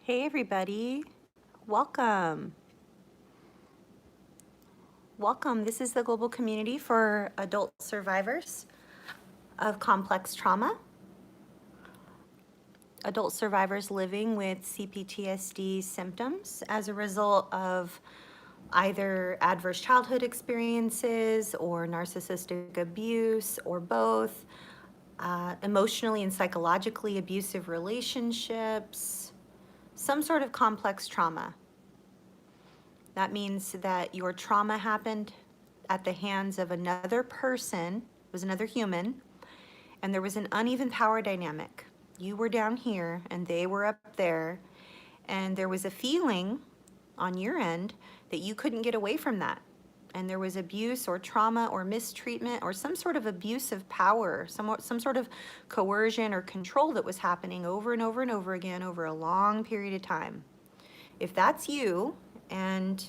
Hey everybody, welcome. Welcome. This is the global community for adult survivors of complex trauma, adult survivors living with CPTSD symptoms as a result of either adverse childhood experiences or narcissistic abuse or both, emotionally and psychologically abusive relationships, some sort of complex trauma. That means that your trauma happened at the hands of another person, it was another human, and there was an uneven power dynamic. You were down here and they were up there, and there was a feeling on your end that you couldn't get away from that. And there was abuse or trauma or mistreatment or some sort of abuse of power, some sort of coercion or control that was happening over and over and over again over a long period of time. If that's you and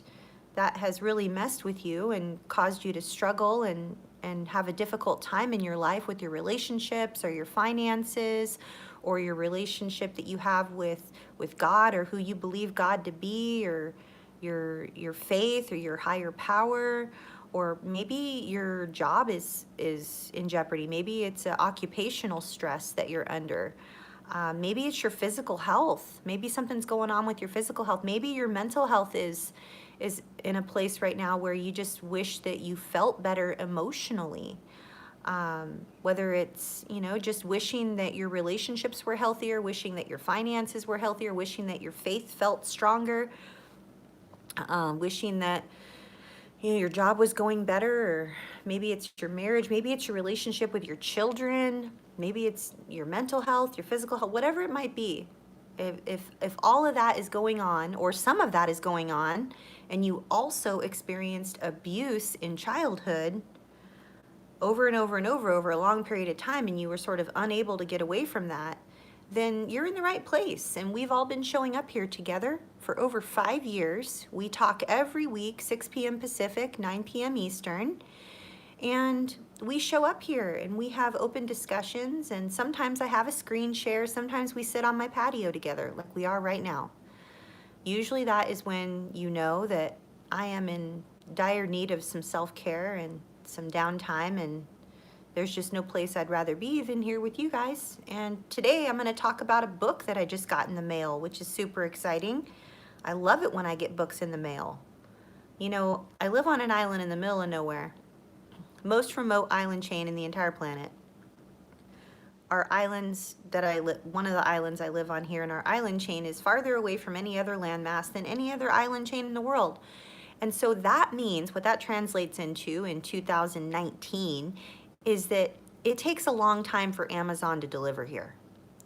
that has really messed with you and caused you to struggle and have a difficult time in your life with your relationships or your finances or your relationship that you have with God or who you believe God to be, or your faith or your higher power, or maybe your job is in jeopardy. Maybe it's an occupational stress that you're under. Maybe it's your physical health. Maybe something's going on with your physical health. Maybe your mental health is in a place right now where you just wish that you felt better emotionally. Whether it's, just wishing that your relationships were healthier, wishing that your finances were healthier, wishing that your faith felt stronger, wishing that your job was going better, or maybe it's your marriage, maybe it's your relationship with your children, maybe it's your mental health, your physical health, whatever it might be. If all of that is going on, or some of that is going on, and you also experienced abuse in childhood over and over and over a long period of time, and you were sort of unable to get away from that, then you're in the right place. And we've all been showing up here together for over 5 years. We talk every week, 6 p.m. Pacific, 9 p.m. Eastern. And we show up here and we have open discussions. And sometimes I have a screen share. Sometimes we sit on my patio together like we are right now. Usually that is when you know that I am in dire need of some self-care and some downtime, and there's just no place I'd rather be than here with you guys. And today I'm going to talk about a book that I just got in the mail, which is super exciting. I love it when I get books in the mail. I live on an island in the middle of nowhere, most remote island chain in the entire planet. Our islands that one of the islands I live on here in our island chain is farther away from any other landmass than any other island chain in the world. And so that means, what that translates into in 2019 is that it takes a long time for Amazon to deliver here.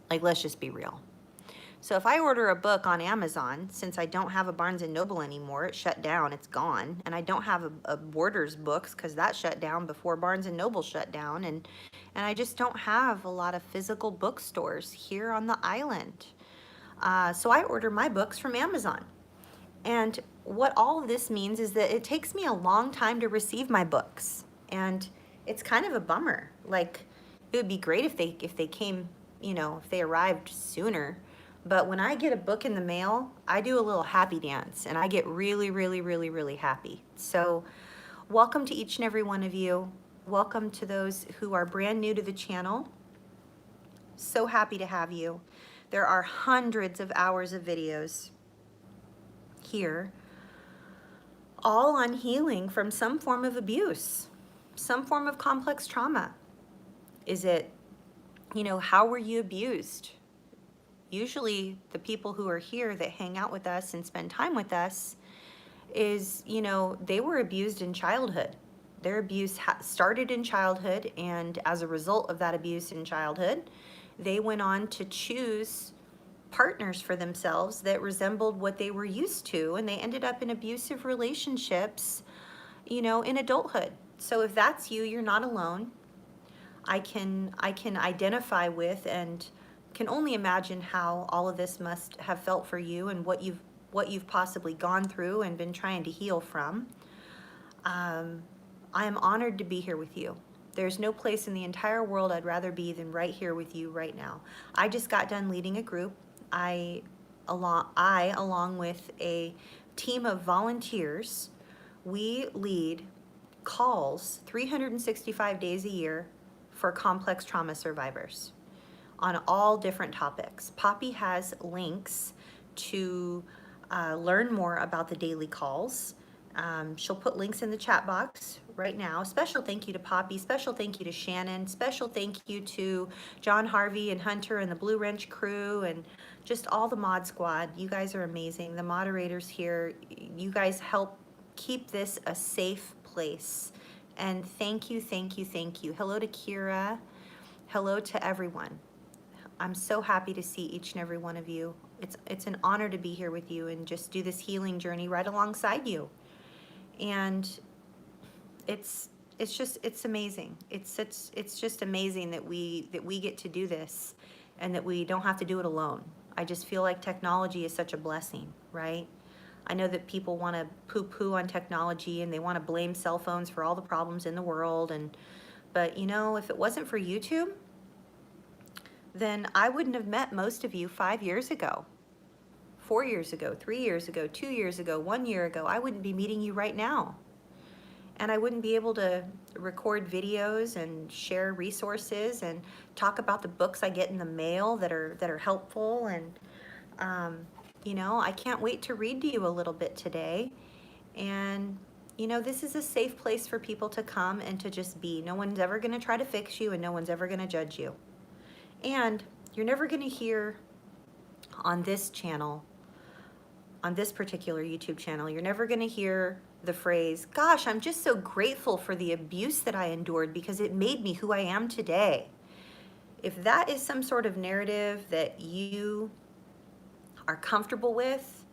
Like, let's just be real. So if I order a book on Amazon, since I don't have a Barnes & Noble anymore, it shut down, it's gone, and I don't have a Borders books because that shut down before Barnes & Noble shut down, and I just don't have a lot of physical bookstores here on the island. So I order my books from Amazon. And what all of this means is that it takes me a long time to receive my books. And it's kind of a bummer. Like, it would be great if they came, if they arrived sooner. But when I get a book in the mail, I do a little happy dance and I get really, really, really, really happy. So welcome to each and every one of you. Welcome to those who are brand new to the channel. So happy to have you. There are hundreds of hours of videos here, all on healing from some form of abuse, some form of complex trauma. Is it, how were you abused? Usually the people who are here that hang out with us and spend time with us is, they were abused in childhood. Their abuse started in childhood, and as a result of that abuse in childhood, they went on to choose partners for themselves that resembled what they were used to, and they ended up in abusive relationships, in adulthood. So if that's you, you're not alone. I can identify with and can only imagine how all of this must have felt for you and what you've possibly gone through and been trying to heal from. I am honored to be here with you. There's no place in the entire world I'd rather be than right here with you right now. I just got done leading a group. I along with a team of volunteers, we lead calls 365 days a year for complex trauma survivors on all different topics. Poppy has links to learn more about the daily calls. She'll put links in the chat box right now. Special thank you to Poppy, special thank you to Shannon, special thank you to John Harvey and Hunter and the Blue Wrench crew and just all the mod squad. You guys are amazing. The moderators here, you guys help keep this a safe place. And thank you, thank you, thank you. Hello to Kira. Hello to everyone. I'm so happy to see each and every one of you. It's an honor to be here with you and just do this healing journey right alongside you. And it's amazing. It's just amazing that we get to do this and that we don't have to do it alone. I just feel like technology is such a blessing, right? I know that people want to poo-poo on technology and they want to blame cell phones for all the problems in the world, but you know, if it wasn't for YouTube, then I wouldn't have met most of you 5 years ago, 4 years ago, 3 years ago, 2 years ago, 1 year ago. I wouldn't be meeting you right now. And I wouldn't be able to record videos and share resources and talk about the books I get in the mail that are helpful. And you know, I can't wait to read to you a little bit today. And you know, this is a safe place for people to come and to just be. No one's ever going to try to fix you and no one's ever going to judge you. And you're never going to hear on this channel, on this particular YouTube channel, you're never going to hear the phrase, gosh, I'm just so grateful for the abuse that I endured because it made me who I am today. If that is some sort of narrative that you are comfortable with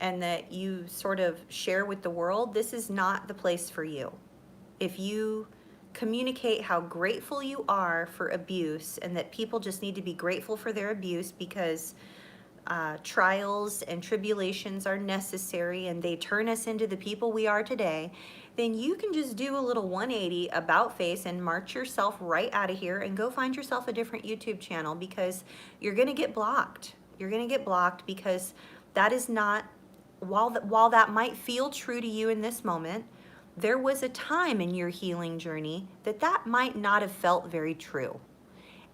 and that you sort of share with the world, this is not the place for you. If you communicate how grateful you are for abuse and that people just need to be grateful for their abuse because trials and tribulations are necessary and they turn us into the people we are today, then you can just do a little 180 about face and march yourself right out of here and go find yourself a different YouTube channel, because you're going to get blocked. You're going to get blocked because that is not, while that might feel true to you in this moment, there was a time in your healing journey that might not have felt very true.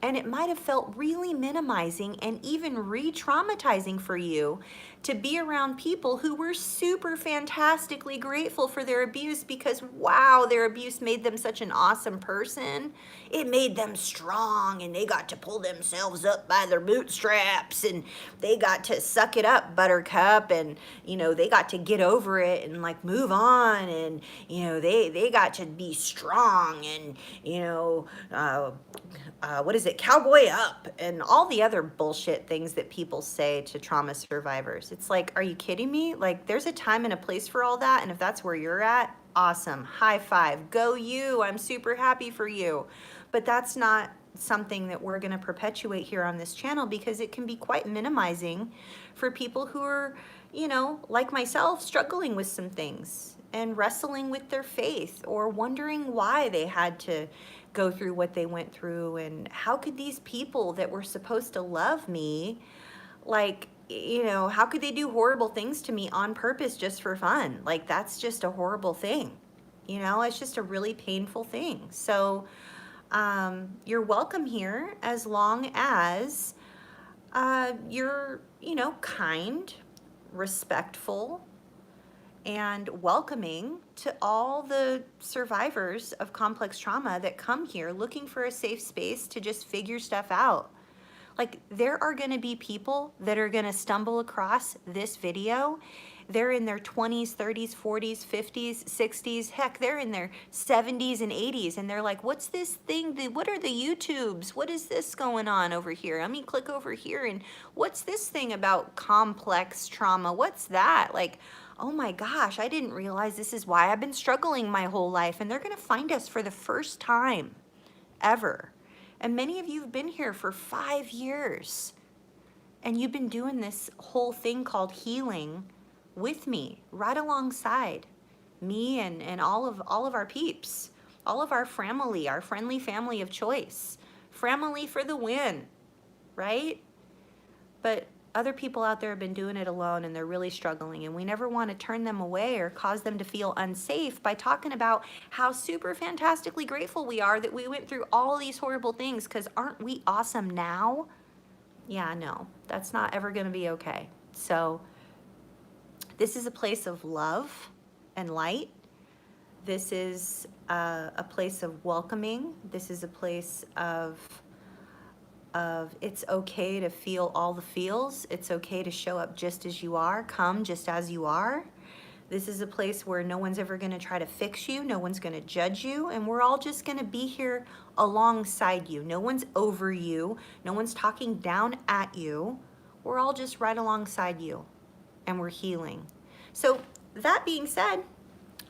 And it might have felt really minimizing and even re-traumatizing for you to be around people who were super fantastically grateful for their abuse because, wow, their abuse made them such an awesome person. It made them strong and they got to pull themselves up by their bootstraps and they got to suck it up, buttercup, and, you know, they got to get over it and like move on, and, you know, they got to be strong and, you know, what is it, cowboy up, and all the other bullshit things that people say to trauma survivors. It's like, are you kidding me? Like, there's a time and a place for all that, and if that's where you're at, awesome, high five, go you, I'm super happy for you. But that's not something that we're going to perpetuate here on this channel, because it can be quite minimizing for people who are, you know, like myself, struggling with some things and wrestling with their faith or wondering why they had to go through what they went through, and how could these people that were supposed to love me, like, you know, how could they do horrible things to me on purpose just for fun? Like, that's just a horrible thing. You know, it's just a really painful thing. So you're welcome here as long as you're, you know, kind, respectful, and welcoming to all the survivors of complex trauma that come here looking for a safe space to just figure stuff out. Like, there are going to be people that are going to stumble across this video. They're in their 20s, 30s, 40s, 50s, 60s. Heck, they're in their 70s and 80s. And they're like, what's this thing? What are the YouTubes? What is this going on over here? Let me click over here. And what's this thing about complex trauma? What's that? Like, oh my gosh, I didn't realize this is why I've been struggling my whole life. And they're going to find us for the first time ever. And many of you have been here for 5 years. And you've been doing this whole thing called healing with me, right alongside me and all of our peeps, all of our family, our friendly family of choice. Family for the win, right? But other people out there have been doing it alone and they're really struggling, and we never want to turn them away or cause them to feel unsafe by talking about how super fantastically grateful we are that we went through all these horrible things, because aren't we awesome now? Yeah, no, that's not ever going to be okay. So this is a place of love and light. This is a place of welcoming. This is a place of it's okay to feel all the feels. It's okay to show up just as you are. Come just as you are. This is a place where no one's ever going to try to fix you. No one's going to judge you. And we're all just going to be here alongside you. No one's over you. No one's talking down at you. We're all just right alongside you. And we're healing. So that being said,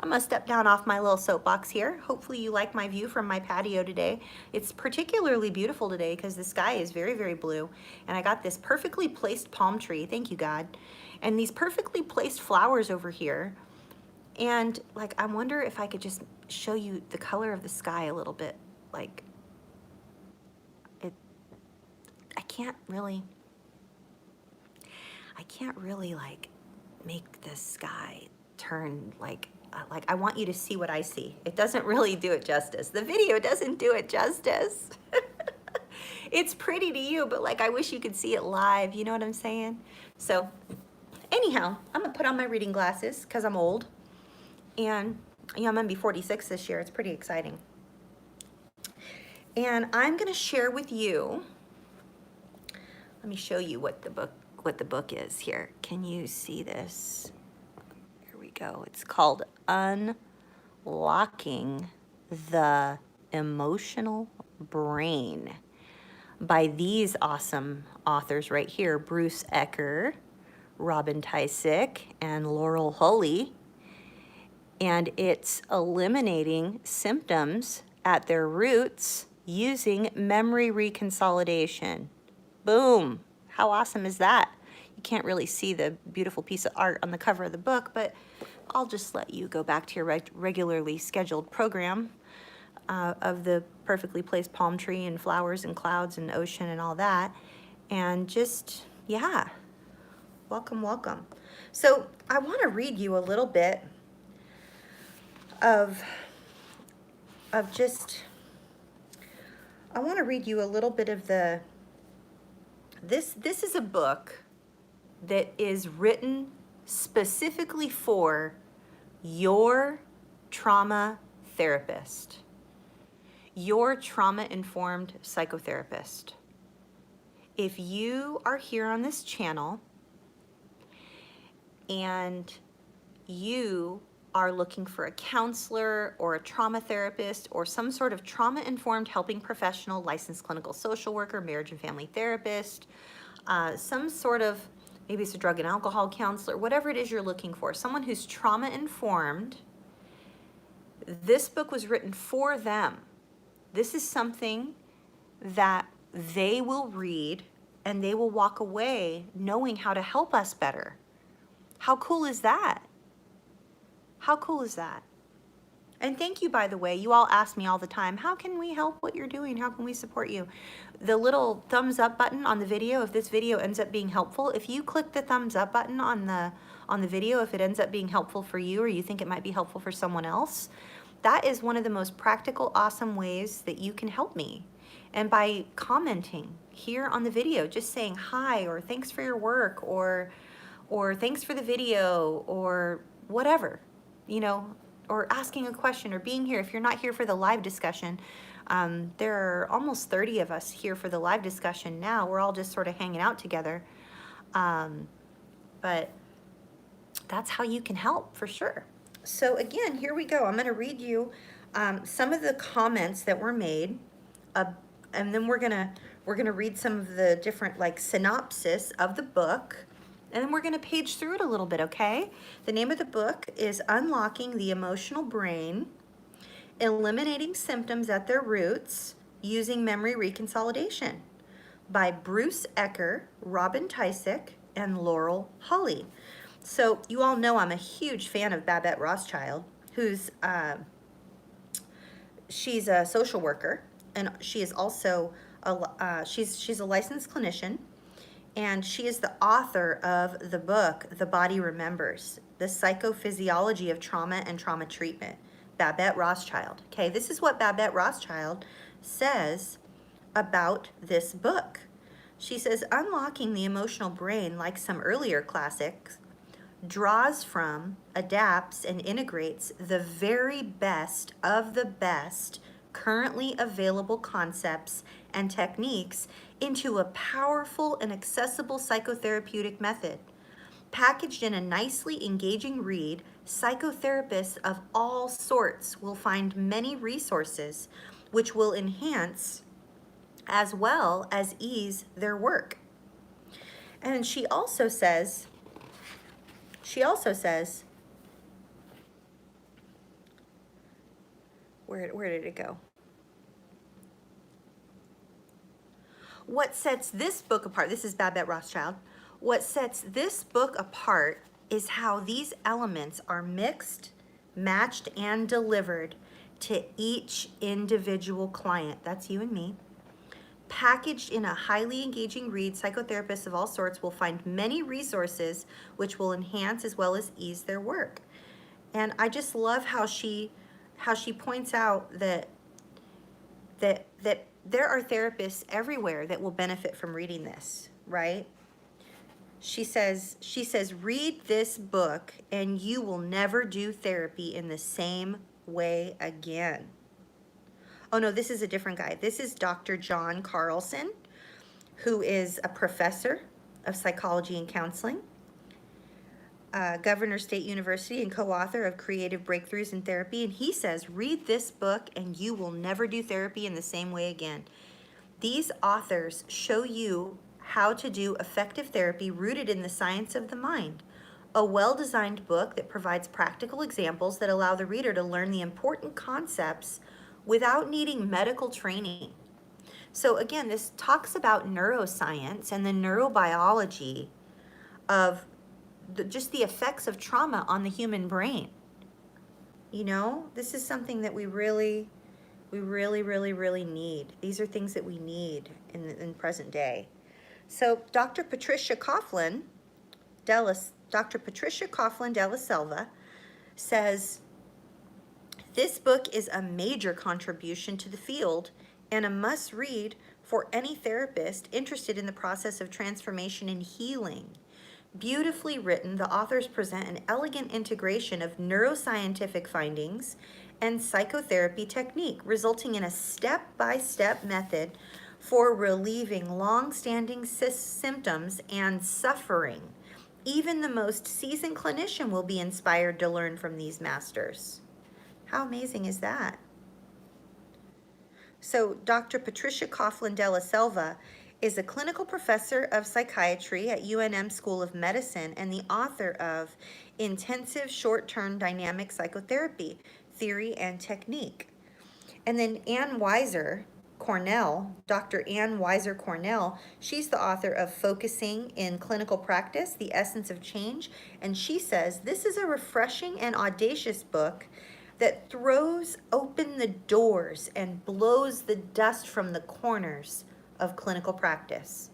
I'm gonna step down off my little soapbox here. Hopefully you like my view from my patio today. It's particularly beautiful today because the sky is very, very blue. And I got this perfectly placed palm tree, thank you God, and these perfectly placed flowers over here. And like, I wonder if I could just show you the color of the sky a little bit. Like, I can't really like make the sky turn like I want you to see what I see. It doesn't really do it justice. The video doesn't do it justice. It's pretty to you, but like I wish you could see it live. You know what I'm saying? So anyhow, I'm gonna put on my reading glasses because I'm old. And I'm gonna be 46 this year. It's pretty exciting. And I'm gonna share with you, let me show you what the book is here. Can you see this? Go. It's called Unlocking the Emotional Brain by these awesome authors right here, Bruce Ecker, Robin Tysick, and Laurel Hulley. And it's eliminating symptoms at their roots using memory reconsolidation. Boom. How awesome is that? You can't really see the beautiful piece of art on the cover of the book, but I'll just let you go back to your regularly scheduled program of the perfectly placed palm tree and flowers and clouds and ocean and all that. And just, yeah, welcome, welcome. So I want to read you a little bit of just, I want to read you a little bit of this is a book that is written specifically for your trauma therapist, your trauma-informed psychotherapist. If you are here on this channel and you are looking for a counselor or a trauma therapist or some sort of trauma-informed helping professional, licensed clinical social worker, marriage and family therapist, some sort of, maybe it's a drug and alcohol counselor, whatever it is you're looking for, someone who's trauma-informed, this book was written for them. This is something that they will read and they will walk away knowing how to help us better. How cool is that? How cool is that? And thank you, by the way. You all ask me all the time, how can we help what you're doing? How can we support you? The little thumbs up button on the video, if this video ends up being helpful, if you click the thumbs up button on the video, if it ends up being helpful for you or you think it might be helpful for someone else, that is one of the most practical, awesome ways that you can help me. And by commenting here on the video, just saying hi or thanks for your work or thanks for the video or whatever, you know, or asking a question or being here. If you're not here for the live discussion, there are almost 30 of us here for the live discussion now. We're all just sort of hanging out together. But that's how you can help for sure. So again, here we go. I'm going to read you some of the comments that were made, and then we're gonna read some of the different like synopsis of the book. And then we're going to page through it a little bit, okay? The name of the book is Unlocking the Emotional Brain, Eliminating Symptoms at Their Roots Using Memory Reconsolidation by Bruce Ecker, Robin Tysick, and Laurel Hulley. So you all know I'm a huge fan of Babette Rothschild, who's, she's a social worker, and she is also, she's a licensed clinician. And she is the author of the book, The Body Remembers, The Psychophysiology of Trauma and Trauma Treatment, Babette Rothschild. Okay, this is what Babette Rothschild says about this book. She says, unlocking the emotional brain, like some earlier classics, draws from, adapts, and integrates the very best of the best currently available concepts and techniques into a powerful and accessible psychotherapeutic method. Packaged in a nicely engaging read, psychotherapists of all sorts will find many resources which will enhance as well as ease their work. And she also says, where did it go? What sets this book apart, this is Babette Rothschild, what sets this book apart is how these elements are mixed, matched, and delivered to each individual client, that's you and me. Packaged in a highly engaging read, psychotherapists of all sorts will find many resources which will enhance as well as ease their work. And I just love how she points out that there are therapists everywhere that will benefit from reading this, right? She says, read this book and you will never do therapy in the same way again. Oh no, this is a different guy. This is Dr. John Carlson, who is a professor of psychology and counseling, Governor State University, and co-author of Creative Breakthroughs in Therapy. And he says, read this book and you will never do therapy in the same way again. These authors show you how to do effective therapy rooted in the science of the mind. A well-designed book that provides practical examples that allow the reader to learn the important concepts without needing medical training. So again, this talks about neuroscience and the neurobiology of just the effects of trauma on the human brain. You know, this is something that we really need. These are things that we need in present day. So Dr. Patricia Coughlin Della Selva says, this book is a major contribution to the field and a must-read for any therapist interested in the process of transformation and healing. Beautifully written, the authors present an elegant integration of neuroscientific findings and psychotherapy technique, resulting in a step-by-step method for relieving long-standing symptoms and suffering. Even the most seasoned clinician will be inspired to learn from these masters. How amazing is that? So Dr. Patricia Coughlin Della Selva is a clinical professor of psychiatry at UNM School of Medicine and the author of Intensive Short-Term Dynamic Psychotherapy, Theory and Technique. And then Ann Weiser Cornell, Dr. Ann Weiser Cornell, she's the author of Focusing in Clinical Practice, The Essence of Change. And she says, this is a refreshing and audacious book that throws open the doors and blows the dust from the corners of clinical practice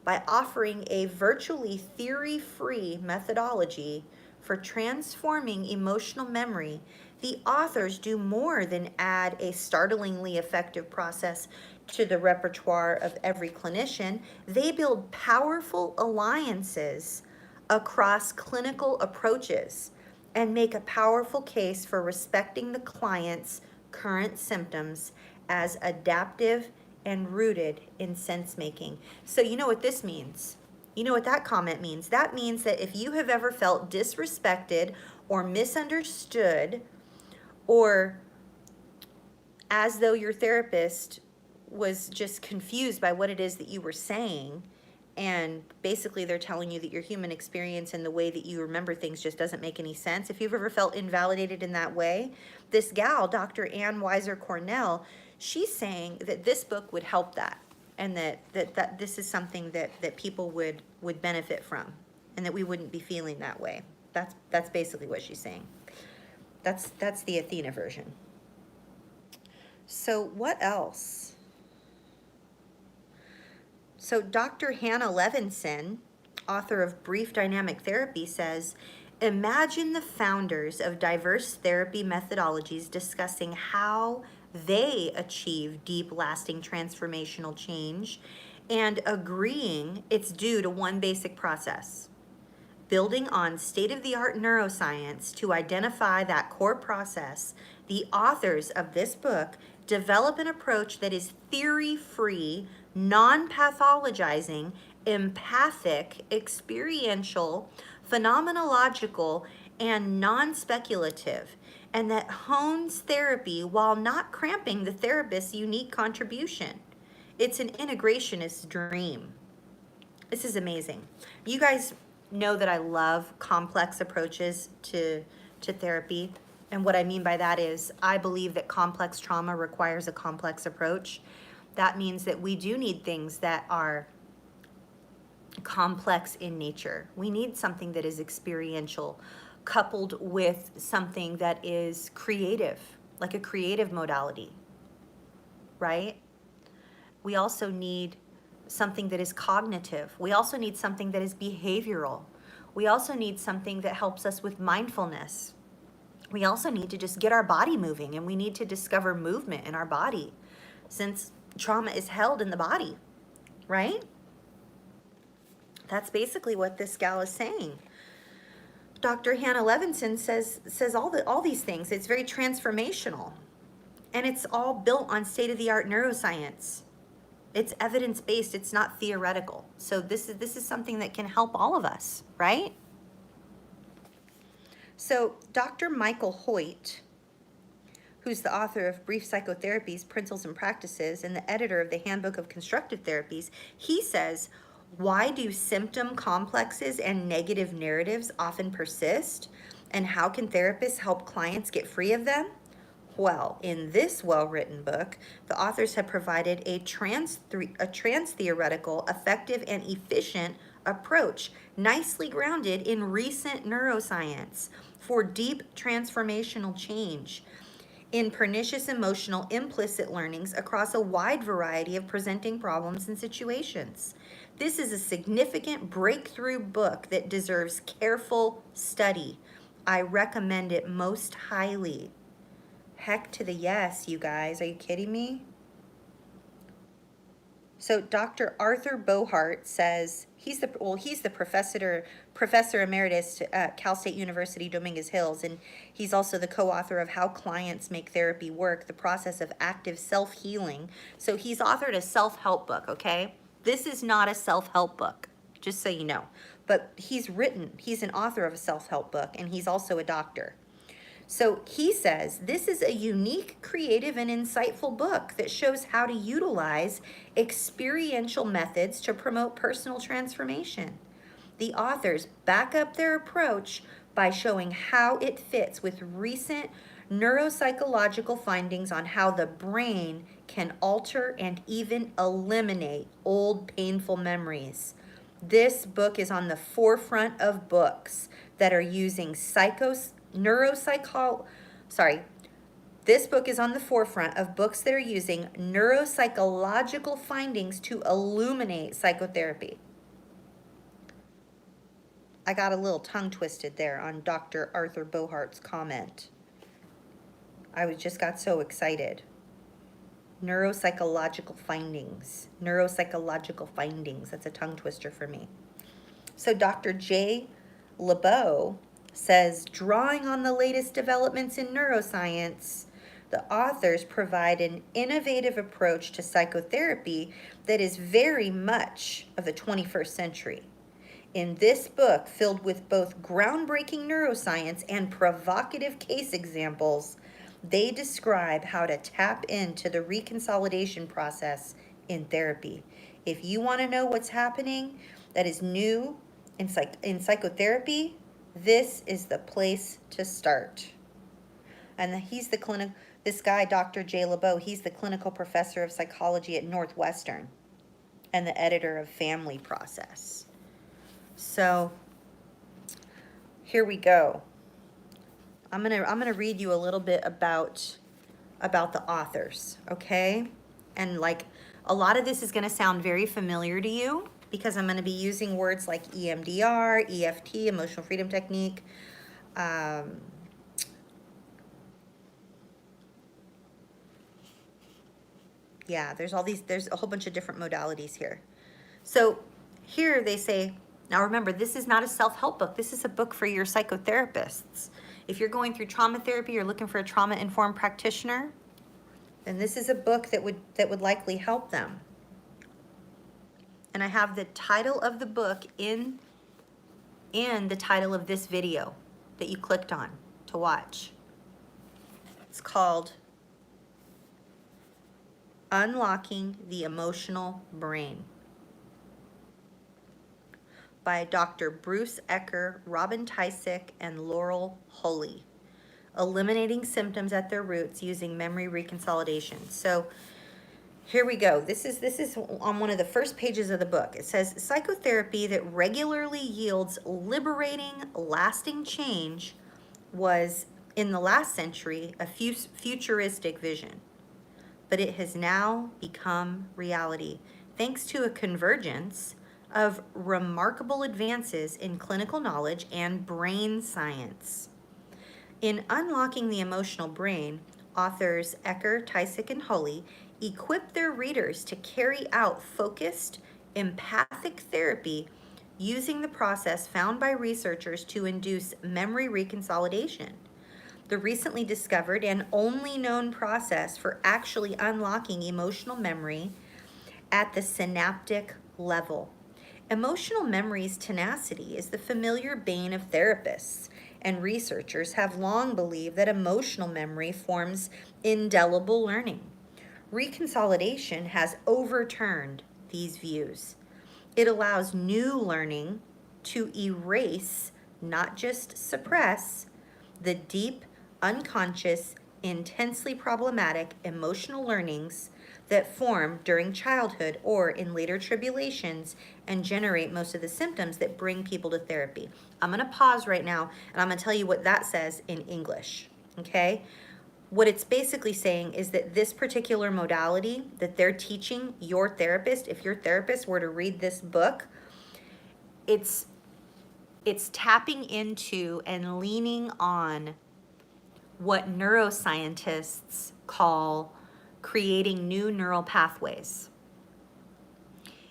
by offering a virtually theory-free methodology for transforming emotional memory. The authors do more than add a startlingly effective process to the repertoire of every clinician. They build powerful alliances across clinical approaches and make a powerful case for respecting the client's current symptoms as adaptive and rooted in sense making. So you know what this means? You know what that comment means? That means that if you have ever felt disrespected or misunderstood, or as though your therapist was just confused by what it is that you were saying, and basically they're telling you that your human experience and the way that you remember things just doesn't make any sense. If you've ever felt invalidated in that way, this gal, Dr. Ann Weiser Cornell, she's saying that this book would help that, and that this is something that people would benefit from, and that we wouldn't be feeling that way. That's basically what she's saying. That's the Athena version. So what else? So Dr. Hannah Levinson, author of Brief Dynamic Therapy, says, imagine the founders of diverse therapy methodologies discussing how they achieve deep, lasting transformational change and agreeing it's due to one basic process: building on state-of-the-art neuroscience to identify that core process. The authors of this book develop an approach that is theory-free, non-pathologizing, empathic, experiential, phenomenological, and non-speculative, and that hones therapy while not cramping the therapist's unique contribution. It's an integrationist dream. This is amazing. You guys know that I love complex approaches to therapy. And what I mean by that is I believe that complex trauma requires a complex approach. That means that we do need things that are complex in nature. We need something that is experiential, coupled with something that is creative, like a creative modality, right? We also need something that is cognitive. We also need something that is behavioral. We also need something that helps us with mindfulness. We also need to just get our body moving, and we need to discover movement in our body, since trauma is held in the body, right? That's basically what this gal is saying. Dr. Hannah Levinson says all these things. It's very transformational, and it's all built on state-of-the-art neuroscience. It's evidence-based, it's not theoretical. So this is something that can help all of us, right? So Dr. Michael Hoyt, who's the author of Brief Psychotherapies, Principles and Practices, and the editor of the Handbook of Constructive Therapies, he says, why do symptom complexes and negative narratives often persist? And how can therapists help clients get free of them? Well, in this well-written book, the authors have provided a trans-theoretical, effective, and efficient approach, nicely grounded in recent neuroscience, for deep transformational change in pernicious emotional implicit learnings across a wide variety of presenting problems and situations. This is a significant breakthrough book that deserves careful study. I recommend it most highly. Heck to the yes, you guys. Are you kidding me? So Dr. Arthur Bohart says he's the professor emeritus at Cal State University, Dominguez Hills, and he's also the co-author of How Clients Make Therapy Work: The Process of Active Self-Healing. So he's authored a self-help book, okay? This is not a self-help book, just so you know. But he's an author of a self-help book, and he's also a doctor. So he says, this is a unique, creative, and insightful book that shows how to utilize experiential methods to promote personal transformation. The authors back up their approach by showing how it fits with recent neuropsychological findings on how the brain can alter and even eliminate old painful memories. This book is on the forefront of books that are using this book is on the forefront of books that are using neuropsychological findings to illuminate psychotherapy. I got a little tongue twisted there on Dr. Arthur Bohart's comment. I just got so excited. Neuropsychological findings. That's a tongue twister for me. So Dr. J. LeBeau says, drawing on the latest developments in neuroscience, the authors provide an innovative approach to psychotherapy that is very much of the 21st century. In this book, filled with both groundbreaking neuroscience and provocative case examples, they describe how to tap into the reconsolidation process in therapy. If you want to know what's happening that is new in psychotherapy, this is the place to start. And this guy, Dr. J. LeBeau, he's the clinical professor of psychology at Northwestern and the editor of Family Process. So here we go. I'm gonna read you a little bit about the authors, okay? And like A lot of this is going to sound very familiar to you because I'm going to be using words like EMDR, EFT, emotional freedom technique. Yeah, there's a whole bunch of different modalities here. So here they say, now remember, this is not a self-help book. This is a book for your psychotherapists. If you're going through trauma therapy, you're looking for a trauma-informed practitioner, then this is a book that would likely help them. And I have the title of the book in the title of this video that you clicked on to watch. It's called Unlocking the Emotional Brain by Dr. Bruce Ecker, Robin Tysick, and Laurel Hulley. Eliminating symptoms at their roots using memory reconsolidation. So here we go. This is on one of the first pages of the book. It says, psychotherapy that regularly yields liberating, lasting change was, in the last century, a futuristic vision. But it has now become reality, thanks to a convergence of remarkable advances in clinical knowledge and brain science. In Unlocking the Emotional Brain, authors Ecker, Tysick, and Hulley equip their readers to carry out focused, empathic therapy using the process found by researchers to induce memory reconsolidation, the recently discovered and only known process for actually unlocking emotional memory at the synaptic level. Emotional memory's tenacity is the familiar bane of therapists, and researchers have long believed that emotional memory forms indelible learning. Reconsolidation has overturned these views. It allows new learning to erase, not just suppress, the deep, unconscious, intensely problematic emotional learnings that form during childhood or in later tribulations and generate most of the symptoms that bring people to therapy. I'm going to pause right now and I'm going to tell you what that says in English, okay? What it's basically saying is that this particular modality that they're teaching your therapist, if your therapist were to read this book, it's tapping into and leaning on what neuroscientists call creating new neural pathways.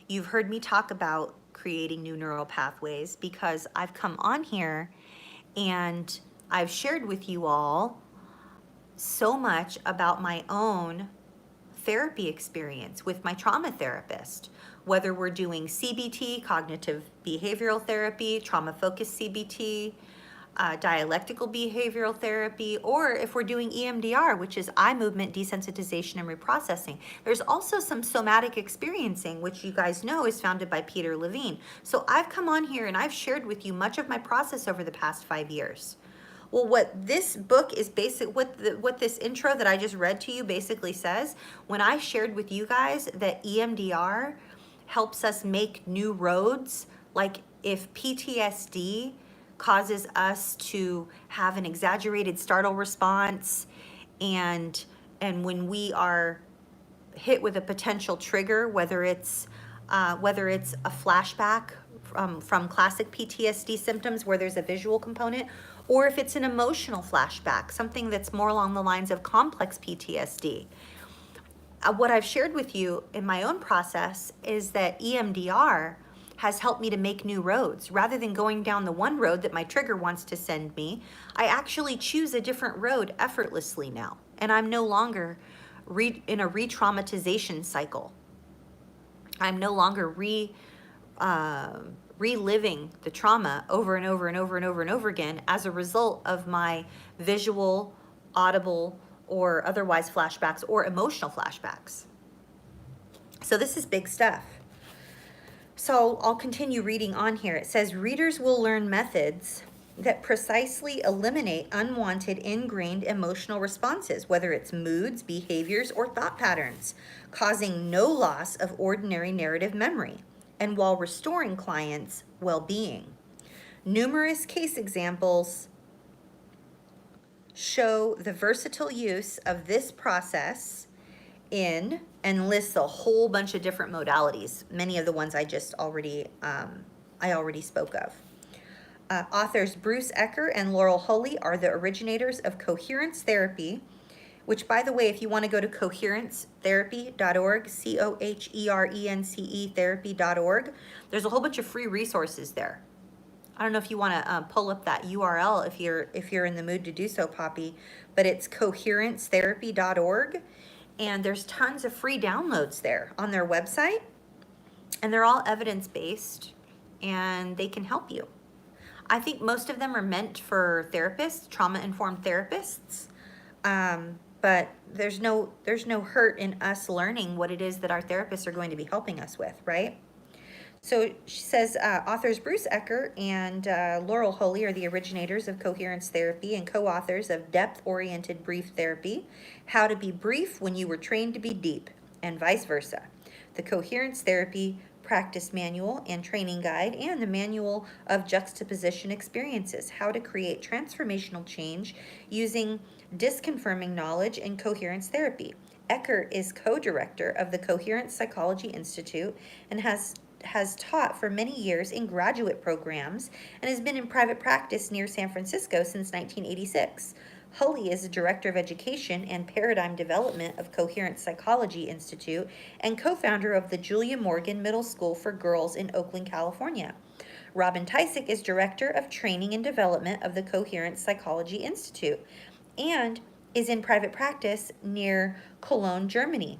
You've heard me talk about creating new neural pathways because I've come on here and I've shared with you all so much about my own therapy experience with my trauma therapist, whether we're doing CBT, cognitive behavioral therapy, trauma-focused CBT, dialectical behavioral therapy, or if we're doing EMDR, which is eye movement desensitization and reprocessing. There's also some somatic experiencing, which you guys know is founded by Peter Levine. So I've come on here and I've shared with you much of my process over the past 5 years. Well, what this book is what this intro that I just read to you basically says, when I shared with you guys that EMDR helps us make new roads, like if PTSD causes us to have an exaggerated startle response, and when we are hit with a potential trigger, whether it's a flashback from classic PTSD symptoms where there's a visual component, or if it's an emotional flashback, something that's more along the lines of complex PTSD. What I've shared with you in my own process is that EMDR has helped me to make new roads. Rather than going down the one road that my trigger wants to send me, I actually choose a different road effortlessly now. And I'm no longer in a re-traumatization cycle. I'm no longer reliving the trauma over and over and over and over and over again as a result of my visual, audible, or otherwise flashbacks or emotional flashbacks. So this is big stuff. So I'll continue reading on here. It says, readers will learn methods that precisely eliminate unwanted ingrained emotional responses, whether it's moods, behaviors, or thought patterns, causing no loss of ordinary narrative memory, and while restoring clients' well-being. Numerous case examples show the versatile use of this process in and lists a whole bunch of different modalities, many of the ones I just already, I already spoke of. Authors Bruce Ecker and Laurel Hulley are the originators of coherence therapy, which, by the way, if you want to go to coherencetherapy.org, COHERENCE therapy.org, there's a whole bunch of free resources there. I don't know if you want to pull up that URL if you're in the mood to do so, Poppy, but it's coherencetherapy.org, and there's tons of free downloads there on their website, and they're all evidence-based, and they can help you. I think most of them are meant for therapists, trauma-informed therapists, but there's no hurt in us learning what it is that our therapists are going to be helping us with, right? So she says, authors Bruce Ecker and Laurel Hulley are the originators of coherence therapy and co-authors of Depth-Oriented Brief Therapy, How to Be Brief When You Were Trained to Be Deep, and vice versa. The Coherence Therapy Practice Manual and Training Guide, and the Manual of Juxtaposition Experiences, How to Create Transformational Change Using Disconfirming Knowledge in Coherence Therapy. Ecker is co-director of the Coherence Psychology Institute and has taught for many years in graduate programs and has been in private practice near San Francisco since 1986. Hulley is the Director of Education and Paradigm Development of Coherence Psychology Institute and co-founder of the Julia Morgan Middle School for Girls in Oakland, California. Robin Tysick is Director of Training and Development of the Coherence Psychology Institute and is in private practice near Cologne, Germany,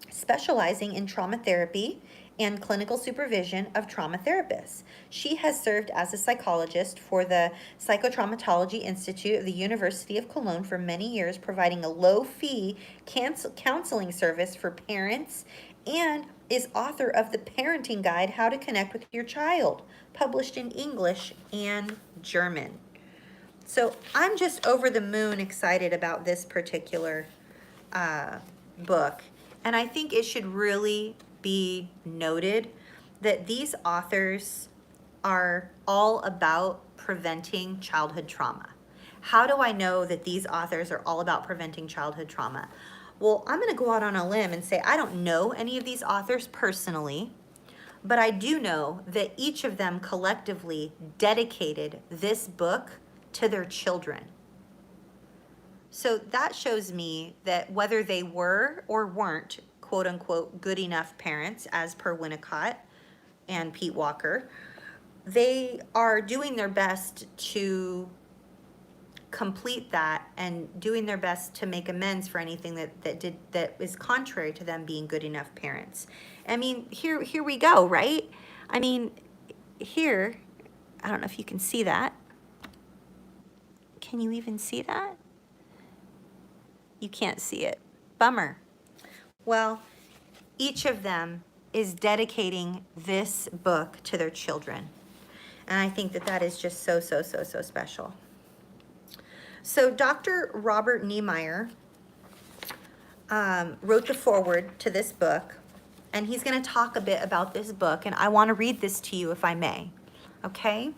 specializing in trauma therapy and clinical supervision of trauma therapists. She has served as a psychologist for the Psychotraumatology Institute of the University of Cologne for many years, providing a low-fee counseling service for parents, and is author of the Parenting Guide, How to Connect with Your Child, published in English and German. So I'm just over the moon excited about this particular book. And I think it should really be noted that these authors are all about preventing childhood trauma. How do I know that these authors are all about preventing childhood trauma? Well, I'm going to go out on a limb and say I don't know any of these authors personally, but I do know that each of them collectively dedicated this book to their children. So that shows me that whether they were or weren't, quote unquote, good enough parents, as per Winnicott and Pete Walker, they are doing their best to complete that and doing their best to make amends for anything that is contrary to them being good enough parents. I mean, here we go, right? I mean, here, I don't know if you can see that. Can you even see that? You can't see it. Bummer. Well, each of them is dedicating this book to their children. And I think that is just so special. So Dr. Robert Niemeyer wrote the foreword to this book, and he's going to talk a bit about this book, and I want to read this to you if I may. Okay?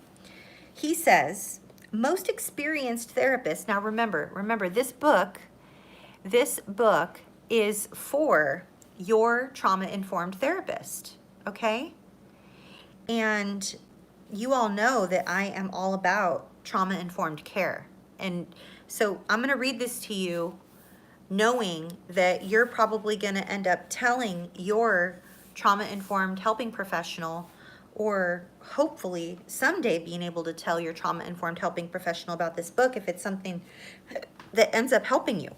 He says, most experienced therapists, now remember this book is for your trauma-informed therapist, okay? And you all know that I am all about trauma-informed care. And so I'm going to read this to you knowing that you're probably going to end up telling your trauma-informed helping professional, or hopefully someday being able to tell your trauma-informed helping professional about this book if it's something that ends up helping you.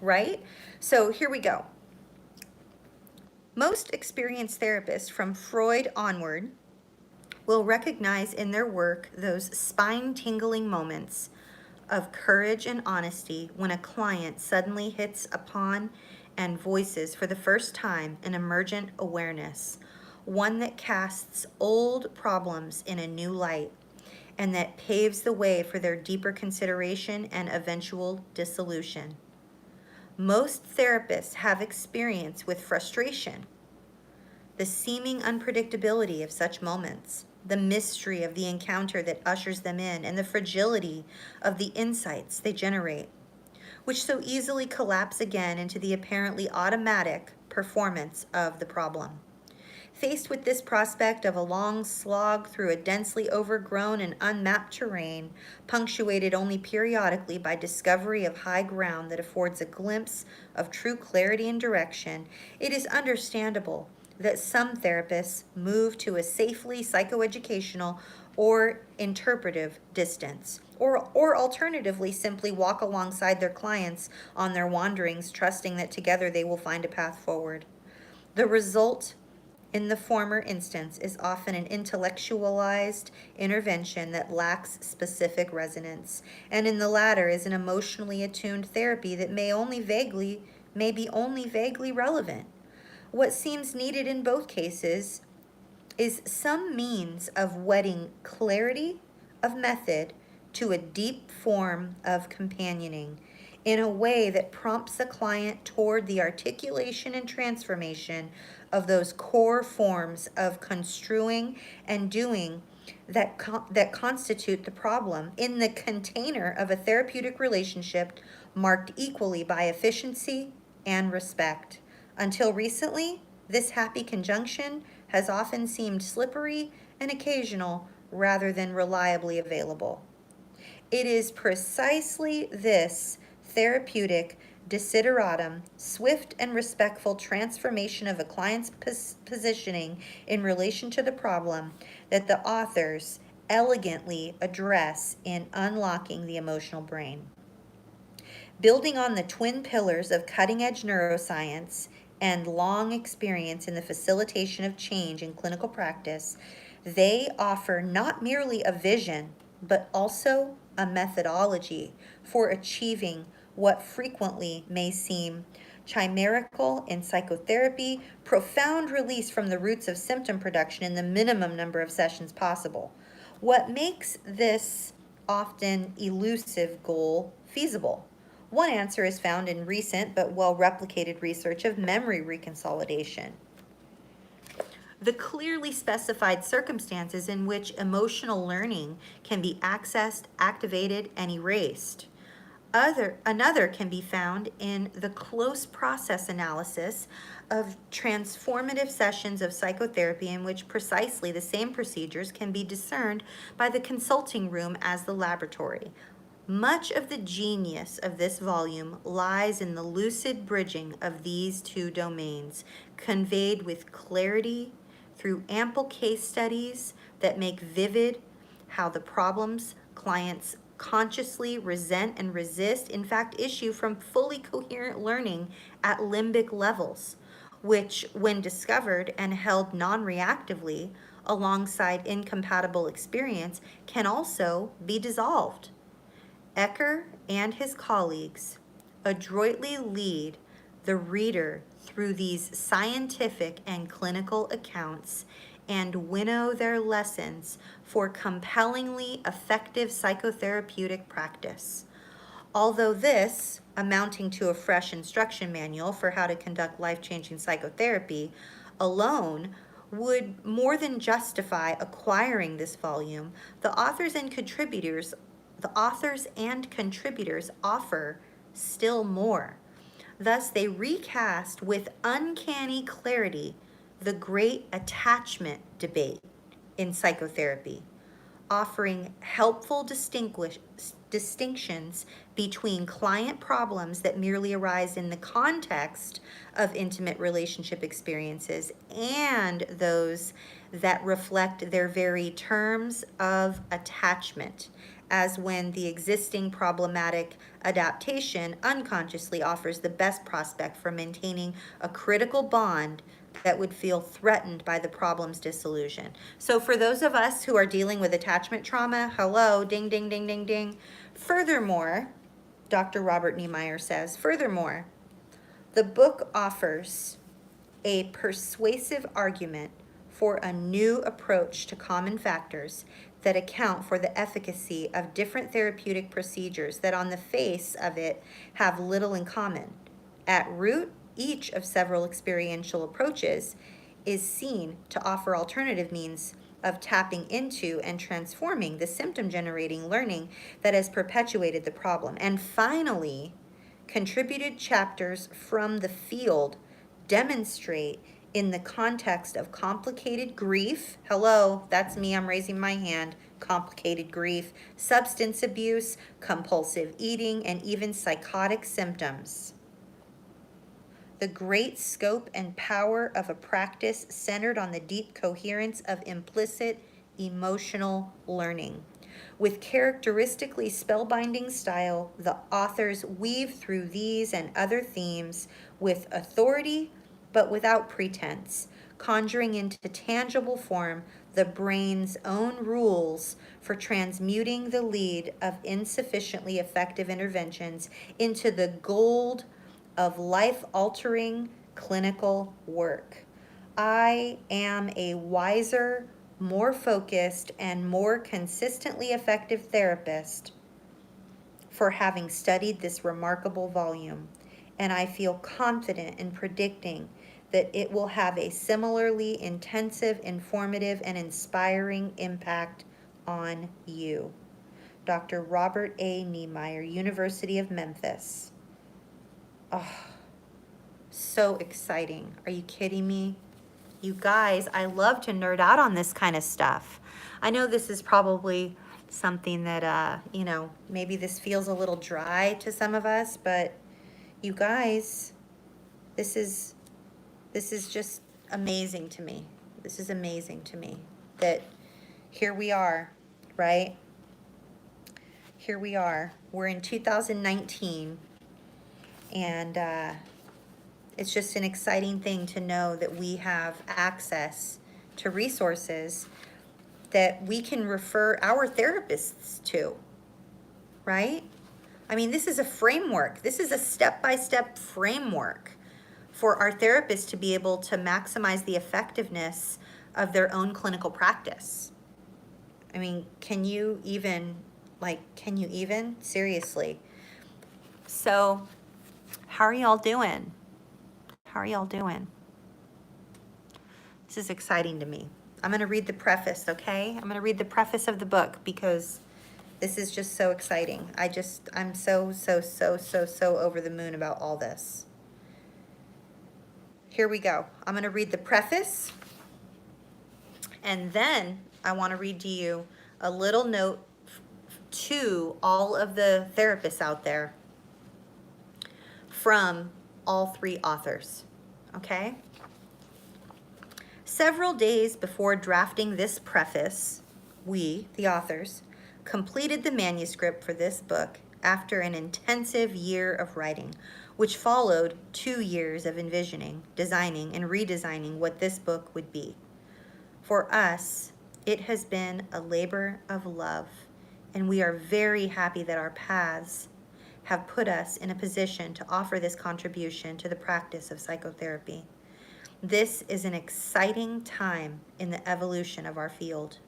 Right? So here we go. Most experienced therapists from Freud onward will recognize in their work those spine-tingling moments of courage and honesty when a client suddenly hits upon and voices for the first time an emergent awareness, one that casts old problems in a new light and that paves the way for their deeper consideration and eventual dissolution. Most therapists have experience with frustration, the seeming unpredictability of such moments, the mystery of the encounter that ushers them in, and the fragility of the insights they generate. which so easily collapse again into the apparently automatic performance of the problem. Faced with this prospect of a long slog through a densely overgrown and unmapped terrain, punctuated only periodically by discovery of high ground that affords a glimpse of true clarity and direction, it is understandable that some therapists move to a safely psychoeducational or interpretive distance, or alternatively simply walk alongside their clients on their wanderings, trusting that together they will find a path forward. The result in the former instance is often an intellectualized intervention that lacks specific resonance, and in the latter is an emotionally attuned therapy that may be only vaguely relevant. What seems needed in both cases is some means of wedding clarity of method to a deep form of companioning in a way that prompts the client toward the articulation and transformation of those core forms of construing and doing that constitute the problem in the container of a therapeutic relationship marked equally by efficiency and respect. Until recently, this happy conjunction has often seemed slippery and occasional rather than reliably available. It is precisely this therapeutic desideratum, swift and respectful transformation of a client's positioning in relation to the problem, that the authors elegantly address in Unlocking the Emotional Brain. Building on the twin pillars of cutting-edge neuroscience and long experience in the facilitation of change in clinical practice, they offer not merely a vision, but also a methodology for achieving what frequently may seem chimerical in psychotherapy, profound release from the roots of symptom production in the minimum number of sessions possible. What makes this often elusive goal feasible? One answer is found in recent but well-replicated research of memory reconsolidation. The clearly specified circumstances in which emotional learning can be accessed, activated, and erased. Another can be found in the close process analysis of transformative sessions of psychotherapy in which precisely the same procedures can be discerned by the consulting room as the laboratory. Much of the genius of this volume lies in the lucid bridging of these two domains, conveyed with clarity through ample case studies that make vivid how the problems clients consciously resent and resist, in fact, issue from fully coherent learning at limbic levels, which, when discovered and held non-reactively alongside incompatible experience, can also be dissolved. Ecker and his colleagues adroitly lead the reader through these scientific and clinical accounts and winnow their lessons for compellingly effective psychotherapeutic practice. Although this, amounting to a fresh instruction manual for how to conduct life-changing psychotherapy, alone would more than justify acquiring this volume, the authors and contributors offer still more. Thus, they recast with uncanny clarity the great attachment debate in psychotherapy, offering helpful distinctions between client problems that merely arise in the context of intimate relationship experiences and those that reflect their very terms of attachment, as when the existing problematic adaptation unconsciously offers the best prospect for maintaining a critical bond that would feel threatened by the problem's dissolution. So for those of us who are dealing with attachment trauma, hello, ding, ding, ding, ding, ding. Furthermore, Dr. Robert Niemeyer says, furthermore, the book offers a persuasive argument for a new approach to common factors that account for the efficacy of different therapeutic procedures that on the face of it have little in common. At root, each of several experiential approaches is seen to offer alternative means of tapping into and transforming the symptom-generating learning that has perpetuated the problem. And finally, Contributed chapters from the field demonstrate in the context of complicated grief, hello, that's me, I'm raising my hand, complicated grief, substance abuse, compulsive eating, and even psychotic symptoms. The great scope and power of a practice centered on the deep coherence of implicit emotional learning. With characteristically spellbinding style, the authors weave through these and other themes with authority, but without pretense, conjuring into tangible form the brain's own rules for transmuting the lead of insufficiently effective interventions into the gold of life-altering clinical work. I am a wiser, more focused, and more consistently effective therapist for having studied this remarkable volume, and I feel confident in predicting that it will have a similarly intensive, informative, and inspiring impact on you. Dr. Robert A. Niemeyer, University of Memphis. Oh, so exciting. Are you kidding me? You guys, I love to nerd out on this kind of stuff. I know this is probably something that, maybe this feels a little dry to some of us, but you guys, this is just amazing to me. This is amazing to me that here we are, right? Here we are. We're in 2019, and it's just an exciting thing to know that we have access to resources that we can refer our therapists to, right? I mean, this is a framework. This is a step-by-step framework for our therapists to be able to maximize the effectiveness of their own clinical practice. I mean, can you even? Seriously. So, how are y'all doing? How are y'all doing? This is exciting to me. I'm going to read the preface, okay? I'm going to read the preface of the book because this is just so exciting. I'm so over the moon about all this. Here we go. I'm going to read the preface, and then I want to read to you a little note to all of the therapists out there from all three authors, okay? Several days before drafting this preface, we, the authors, completed the manuscript for this book after an intensive year of writing, which followed 2 years of envisioning, designing, and redesigning what this book would be. For us, it has been a labor of love, and we are very happy that our paths have put us in a position to offer this contribution to the practice of psychotherapy. This is an exciting time in the evolution of our field.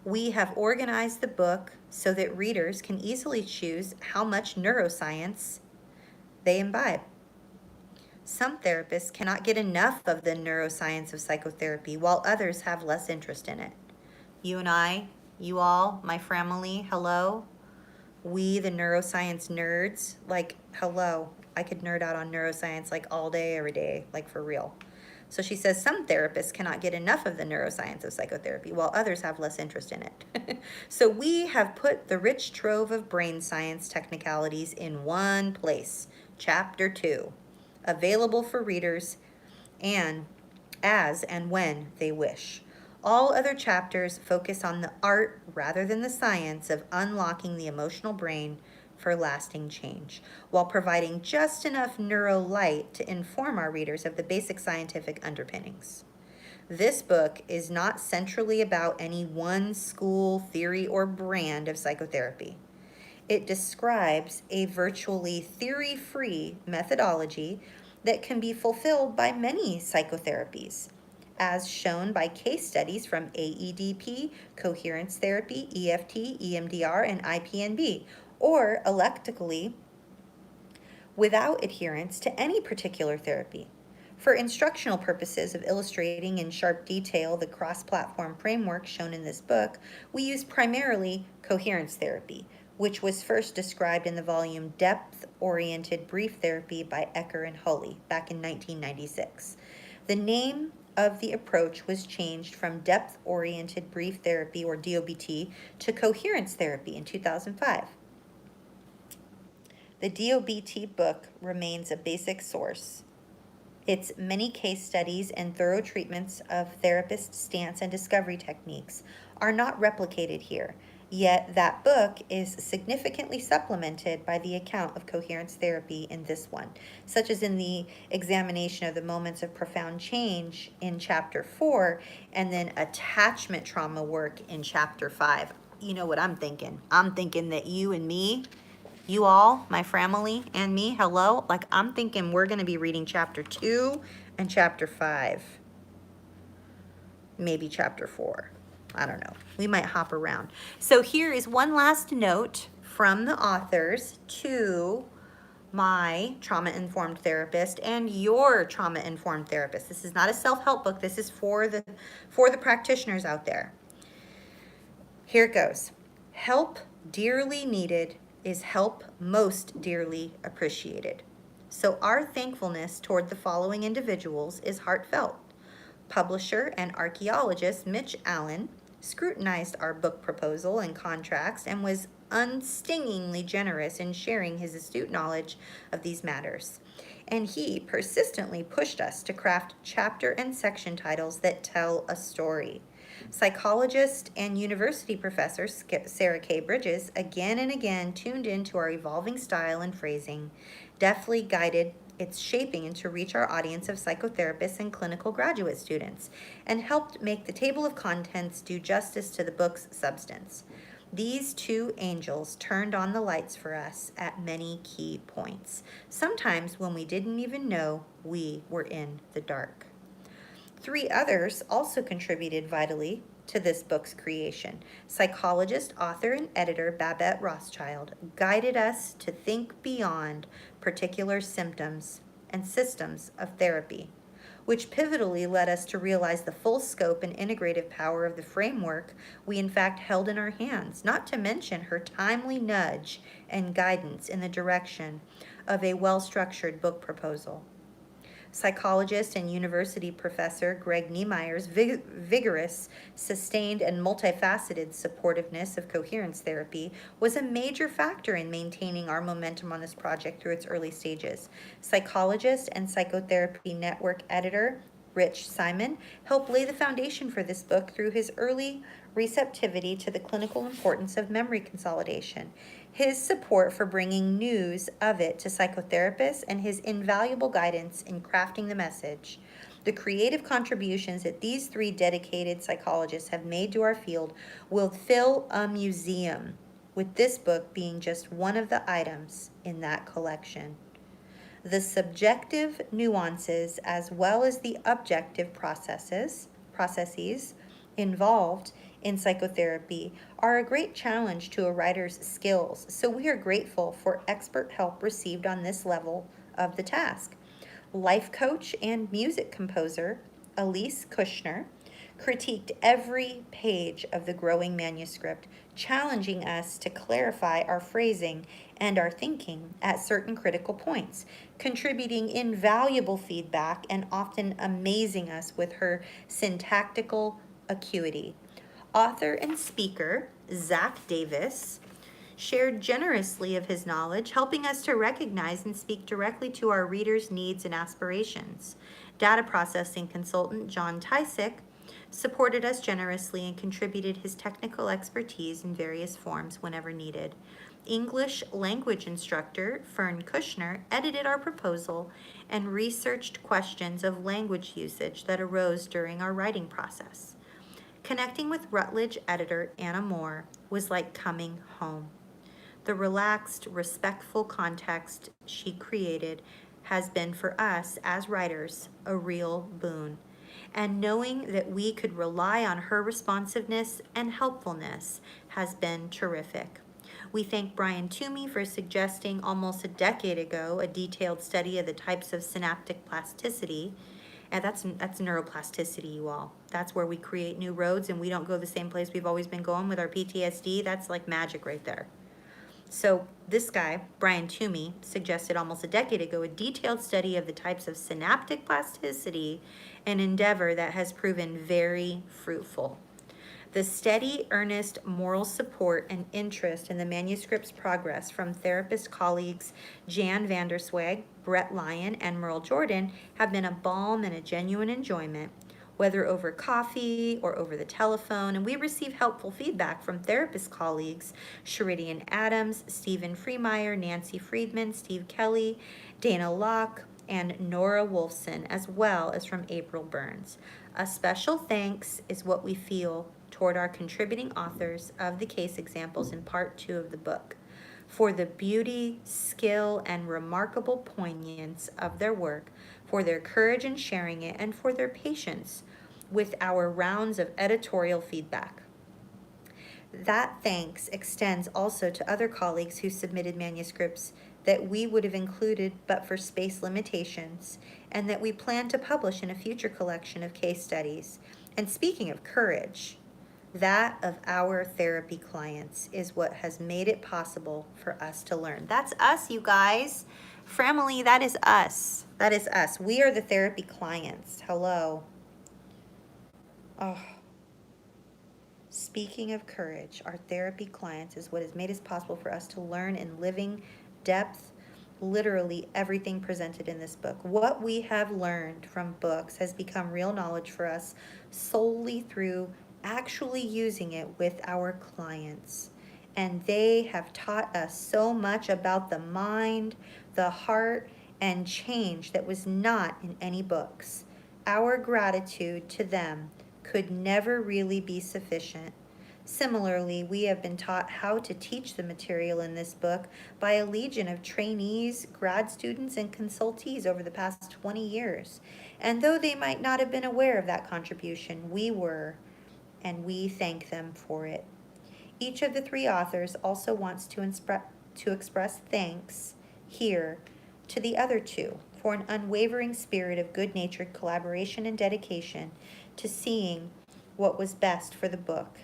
We have organized the book so that readers can easily choose how much neuroscience they imbibe. Some therapists cannot get enough of the neuroscience of psychotherapy, while others have less interest in it. You and I, you all, my family, hello. We, the neuroscience nerds, hello. I could nerd out on neuroscience all day, every day, for real. So she says some therapists cannot get enough of the neuroscience of psychotherapy, while others have less interest in it. So we have put the rich trove of brain science technicalities in one place, Chapter 2, available for readers and as and when they wish. All other chapters focus on the art rather than the science of unlocking the emotional brain for lasting change, while providing just enough neuro-light to inform our readers of the basic scientific underpinnings. This book is not centrally about any one school, theory, or brand of psychotherapy. It describes a virtually theory-free methodology that can be fulfilled by many psychotherapies, as shown by case studies from AEDP, coherence therapy, EFT, EMDR, and IPNB, or electrically without adherence to any particular therapy. For instructional purposes of illustrating in sharp detail the cross-platform framework shown in this book, we use primarily coherence therapy, which was first described in the volume Depth-Oriented Brief Therapy by Ecker and Hulley back in 1996. The name of the approach was changed from Depth-Oriented Brief Therapy, or DOBT, to Coherence Therapy in 2005. The DOBT book remains a basic source. Its many case studies and thorough treatments of therapist stance and discovery techniques are not replicated here, yet that book is significantly supplemented by the account of coherence therapy in this one, such as in the examination of the moments of profound change in Chapter 4, and then attachment trauma work in Chapter 5. You know what I'm thinking? I'm thinking that you and me, you all, my family and me, hello, like I'm thinking we're going to be reading Chapter 2 and Chapter 5. Maybe Chapter 4. I don't know. We might hop around. So here is one last note from the authors to my trauma-informed therapist and your trauma-informed therapist. This is not a self-help book. This is for the practitioners out there. Here it goes. Help dearly needed is help most dearly appreciated. So our thankfulness toward the following individuals is heartfelt. Publisher and archaeologist Mitch Allen scrutinized our book proposal and contracts and was unstingingly generous in sharing his astute knowledge of these matters. And he persistently pushed us to craft chapter and section titles that tell a story. Psychologist and university professor Sarah K. Bridges again and again tuned into our evolving style and phrasing, deftly guided its shaping and to reach our audience of psychotherapists and clinical graduate students, and helped make the table of contents do justice to the book's substance. These two angels turned on the lights for us at many key points, sometimes when we didn't even know we were in the dark. 3 others also contributed vitally to this book's creation. Psychologist, author, and editor Babette Rothschild guided us to think beyond particular symptoms and systems of therapy, which pivotally led us to realize the full scope and integrative power of the framework we in fact held in our hands, not to mention her timely nudge and guidance in the direction of a well-structured book proposal. Psychologist and university professor Greg Niemeyer's vigorous, sustained, and multifaceted supportiveness of coherence therapy was a major factor in maintaining our momentum on this project through its early stages. Psychologist and psychotherapy network editor Rich Simon helped lay the foundation for this book through his early receptivity to the clinical importance of memory consolidation, his support for bringing news of it to psychotherapists, and his invaluable guidance in crafting the message. The creative contributions that these 3 dedicated psychologists have made to our field will fill a museum, with this book being just one of the items in that collection. The subjective nuances as well as the objective processes involved in psychotherapy are a great challenge to a writer's skills, so we are grateful for expert help received on this level of the task. Life coach and music composer Elise Kushner critiqued every page of the growing manuscript, challenging us to clarify our phrasing and our thinking at certain critical points, contributing invaluable feedback and often amazing us with her syntactical acuity. Author and speaker Zach Davis shared generously of his knowledge, helping us to recognize and speak directly to our readers' needs and aspirations. Data processing consultant John Tysick supported us generously and contributed his technical expertise in various forms whenever needed. English language instructor Fern Kushner edited our proposal and researched questions of language usage that arose during our writing process. Connecting with Rutledge editor Anna Moore was like coming home. The relaxed, respectful context she created has been for us as writers a real boon. And knowing that we could rely on her responsiveness and helpfulness has been terrific. We thank Brian Toomey for suggesting almost a decade ago a detailed study of the types of synaptic plasticity. And that's neuroplasticity, you all. That's where we create new roads and we don't go the same place we've always been going with our PTSD. That's like magic right there. So this guy, Brian Toomey, suggested almost a decade ago a detailed study of the types of synaptic plasticity, an endeavor that has proven very fruitful. The steady, earnest moral support and interest in the manuscript's progress from therapist colleagues Jan Vanderswag, Brett Lyon, and Merle Jordan have been a balm and a genuine enjoyment, whether over coffee or over the telephone. And we receive helpful feedback from therapist colleagues Sheridan Adams, Stephen Freemeyer, Nancy Friedman, Steve Kelly, Dana Locke, and Nora Wolfson, as well as from April Burns. A special thanks is what we feel toward our contributing authors of the case examples in part 2 of the book for the beauty, skill, and remarkable poignance of their work, for their courage in sharing it, and for their patience with our rounds of editorial feedback. That thanks extends also to other colleagues who submitted manuscripts that we would have included but for space limitations, and that we plan to publish in a future collection of case studies. And speaking of courage, that of our therapy clients is what has made it possible for us to learn. That's us, you guys. Family, that is us. That is us. We are the therapy clients. Hello. Oh. Speaking of courage, our therapy clients is what has made it possible for us to learn in living depth literally everything presented in this book. What we have learned from books has become real knowledge for us solely through actually using it with our clients. And they have taught us so much about the mind, the heart, and change that was not in any books. Our gratitude to them could never really be sufficient. Similarly, we have been taught how to teach the material in this book by a legion of trainees, grad students, and consultees over the past 20 years. And though they might not have been aware of that contribution, we were, and we thank them for it. Each of the 3 authors also wants to express thanks here to the other 2 for an unwavering spirit of good-natured collaboration and dedication to seeing what was best for the book,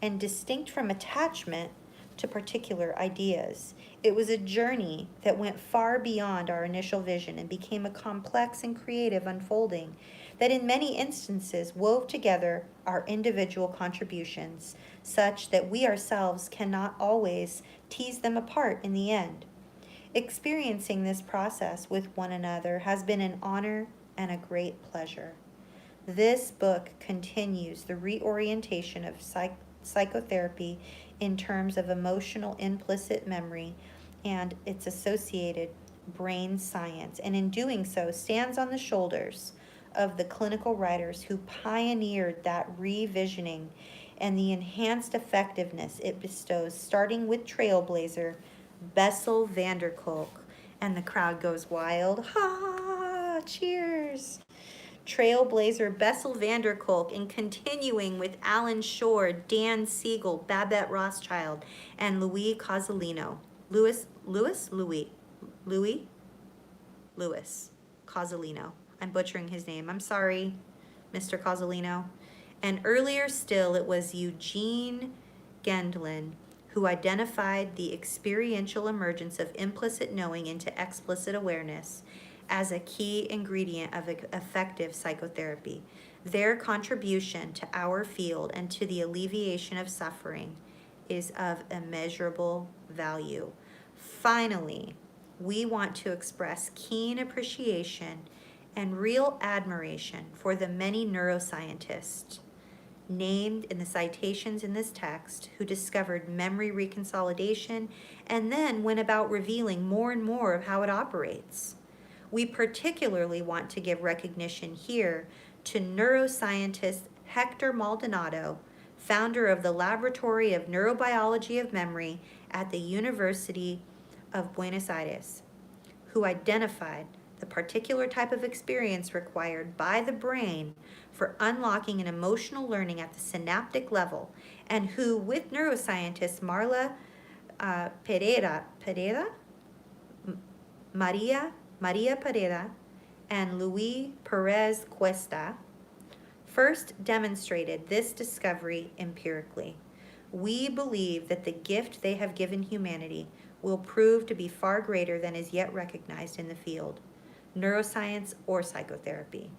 and distinct from attachment to particular ideas. It was a journey that went far beyond our initial vision and became a complex and creative unfolding that in many instances wove together our individual contributions such that we ourselves cannot always tease them apart in the end. Experiencing this process with one another has been an honor and a great pleasure. This book continues the reorientation of psychotherapy in terms of emotional implicit memory and its associated brain science, and in doing so stands on the shoulders of the clinical writers who pioneered that revisioning and the enhanced effectiveness it bestows, starting with trailblazer Bessel van der Kolk. And the crowd goes wild. Ha! Cheers! Trailblazer Bessel van der Kolk, and continuing with Alan Shore, Dan Siegel, Babette Rothschild, and Louis Cozolino. Louis Cozolino. I'm butchering his name. I'm sorry, Mr. Cozolino. And earlier still, it was Eugene Gendlin who identified the experiential emergence of implicit knowing into explicit awareness as a key ingredient of effective psychotherapy. Their contribution to our field and to the alleviation of suffering is of immeasurable value. Finally, we want to express keen appreciation and real admiration for the many neuroscientists named in the citations in this text who discovered memory reconsolidation and then went about revealing more and more of how it operates. We particularly want to give recognition here to neuroscientist Hector Maldonado, founder of the Laboratory of Neurobiology of Memory at the University of Buenos Aires, who identified the particular type of experience required by the brain for unlocking an emotional learning at the synaptic level, and who, with neuroscientist Marla Maria Pereira, and Luis Perez Cuesta, first demonstrated this discovery empirically. We believe that the gift they have given humanity will prove to be far greater than is yet recognized in the field, neuroscience or psychotherapy.